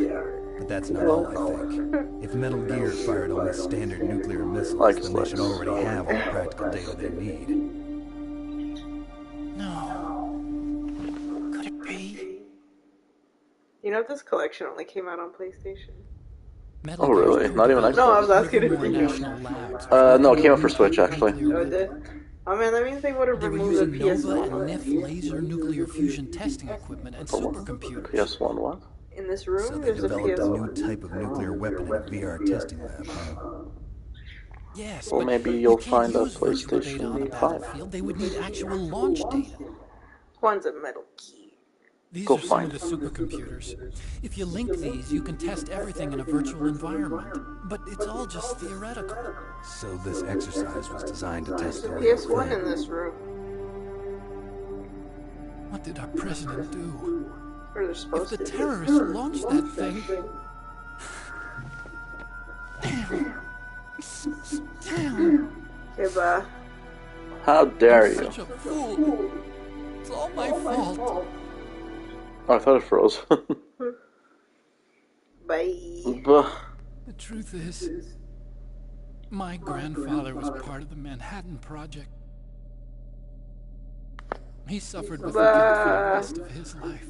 but that's not all I think. If Metal Gear fired only standard nuclear missiles, then they should already have all the practical data they need. No. Could it be? You know this collection only came out on PlayStation. Oh really? Not even Xbox? No, I was asking if you knew. No, it came out for Switch actually. Oh, it did? Oh man, that means they would have They were removed the using Nova PS1. and NIF laser nuclear fusion testing equipment and supercomputers. PS1 what? In this room, So they there's a developed a new PS1. type of nuclear weapon in a VR testing lab, huh? Yes, Well, but maybe you you'll can't find a use virtual data on a PlayStation 5. battlefield. They would need actual launch data. One's a Metal Gear. These Go are some find of the supercomputers. If you link these, you can test everything in a virtual environment. But it's all just theoretical. So this exercise was designed to test the There's real a PS1 thing. in this room. What did our president do? Or they're If supposed the to. terrorists launched that thing... Damn! Okay, bye. How dare you? Such a fool. It's all my fault. Oh, I thought it froze. Bye. The truth is, my grandfather was part of the Manhattan Project. He suffered with the guilt for the rest of his life.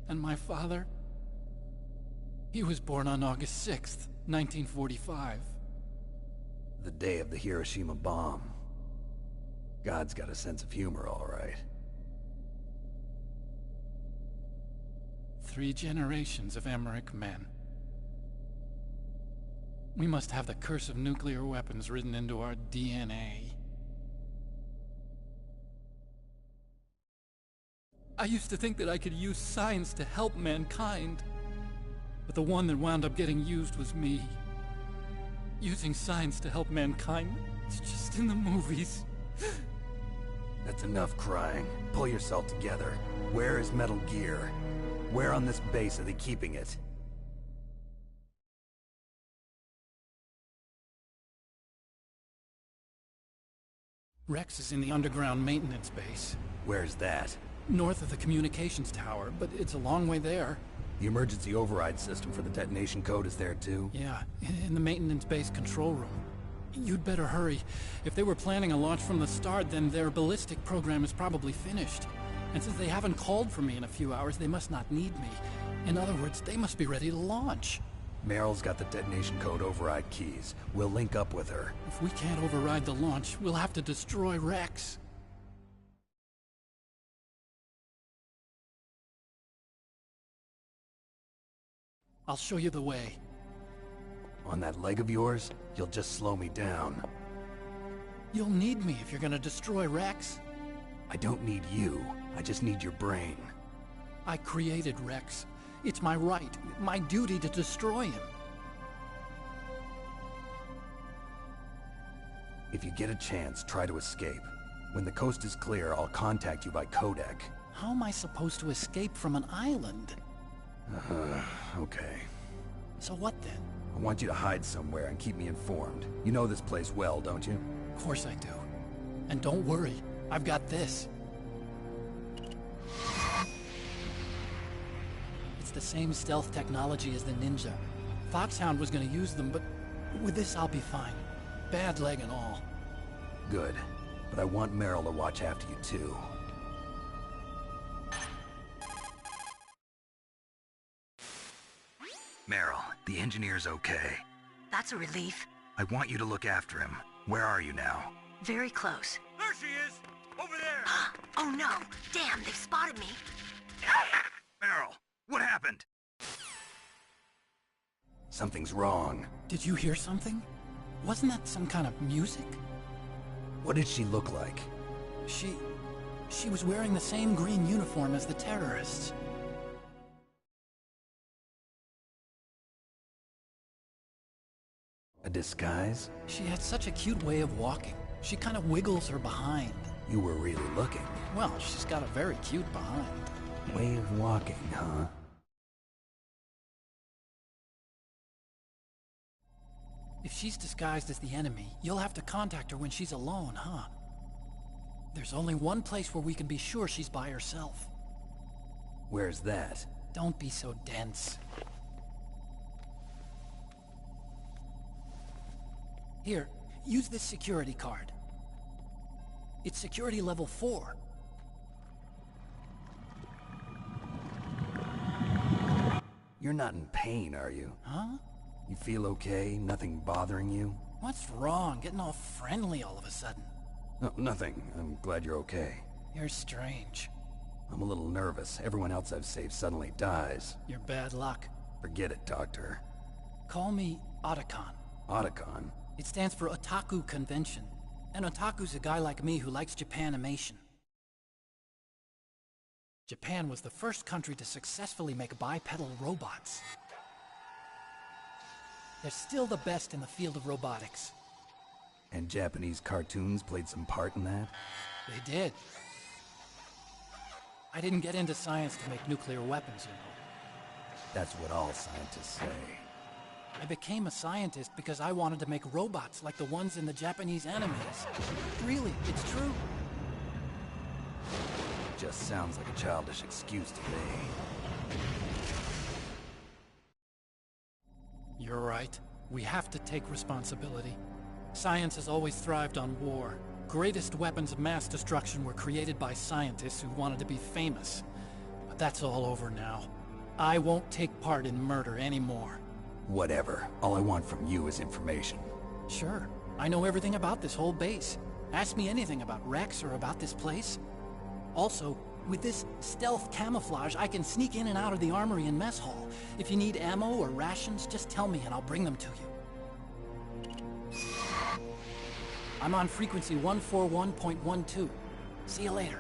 And my father, he was born on August 6th, 1945. The day of the Hiroshima bomb. God's got a sense of humor, all right. 3 generations of Emmerich men. We must have the curse of nuclear weapons written into our DNA. I used to think that I could use science to help mankind, but the one that wound up getting used was me. Using science to help mankind, it's just in the movies. That's enough crying. Pull yourself together. Where is Metal Gear? Where on this base are they keeping it? Rex is in the underground maintenance base. Where's that? North of the communications tower, but it's a long way there. The emergency override system for the detonation code is there too? Yeah, in the maintenance base control room. You'd better hurry. If they were planning a launch from the start, then their ballistic program is probably finished. And since they haven't called for me in a few hours, they must not need me. In other words, they must be ready to launch. Meryl's got the detonation code override keys. We'll link up with her. If we can't override the launch, we'll have to destroy Rex. I'll show you the way. On that leg of yours, you'll just slow me down. You'll need me if you're gonna destroy Rex. I don't need you. I just need your brain. I created Rex. It's my right, my duty to destroy him. If you get a chance, try to escape. When the coast is clear, I'll contact you by codec. How am I supposed to escape from an island? Okay. So what then? I want you to hide somewhere and keep me informed. You know this place well, don't you? Of course I do. And don't worry, I've got this. It's the same stealth technology as the Ninja. Foxhound was gonna use them, but with this I'll be fine. Bad leg and all. Good. But I want Meryl to watch after you too. Meryl, the engineer's okay. That's a relief. I want you to look after him. Where are you now? Very close. There she is! Over there! Oh no! Damn, they've spotted me! Meryl, what happened? Something's wrong. Did you hear something? Wasn't that some kind of music? What did she look like? She was wearing the same green uniform as the terrorists. A disguise? She had such a cute way of walking. She kind of wiggles her behind. You were really looking. Well, she's got a very cute behind. Way of walking, huh? If she's disguised as the enemy, you'll have to contact her when she's alone, huh? There's only one place where we can be sure she's by herself. Where's that? Don't be so dense. Here, use this security card. It's security level 4. You're not in pain, are you? Huh? You feel okay? Nothing bothering you? What's wrong? Getting all friendly all of a sudden. No, nothing. I'm glad you're okay. You're strange. I'm a little nervous. Everyone else I've saved suddenly dies. You're bad luck. Forget it, Doctor. Call me Otacon. Otacon? It stands for Otaku Convention. An otaku's a guy like me who likes Japanimation. Japan was the first country to successfully make bipedal robots. They're still the best in the field of robotics. And Japanese cartoons played some part in that? They did. I didn't get into science to make nuclear weapons, you know. That's what all scientists say. I became a scientist because I wanted to make robots like the ones in the Japanese animes. Really, it's true. Just sounds like a childish excuse to me. right. We have to take responsibility. Science has always thrived on war. Greatest weapons of mass destruction were created by scientists who wanted to be famous. But that's all over now. I won't take part in murder anymore. Whatever. All I want from you is information. Sure. I know everything about this whole base. Ask me anything about Rex or about this place. Also, with this stealth camouflage, I can sneak in and out of the armory and mess hall. If you need ammo or rations, just tell me and I'll bring them to you. I'm on frequency 141.12. See you later.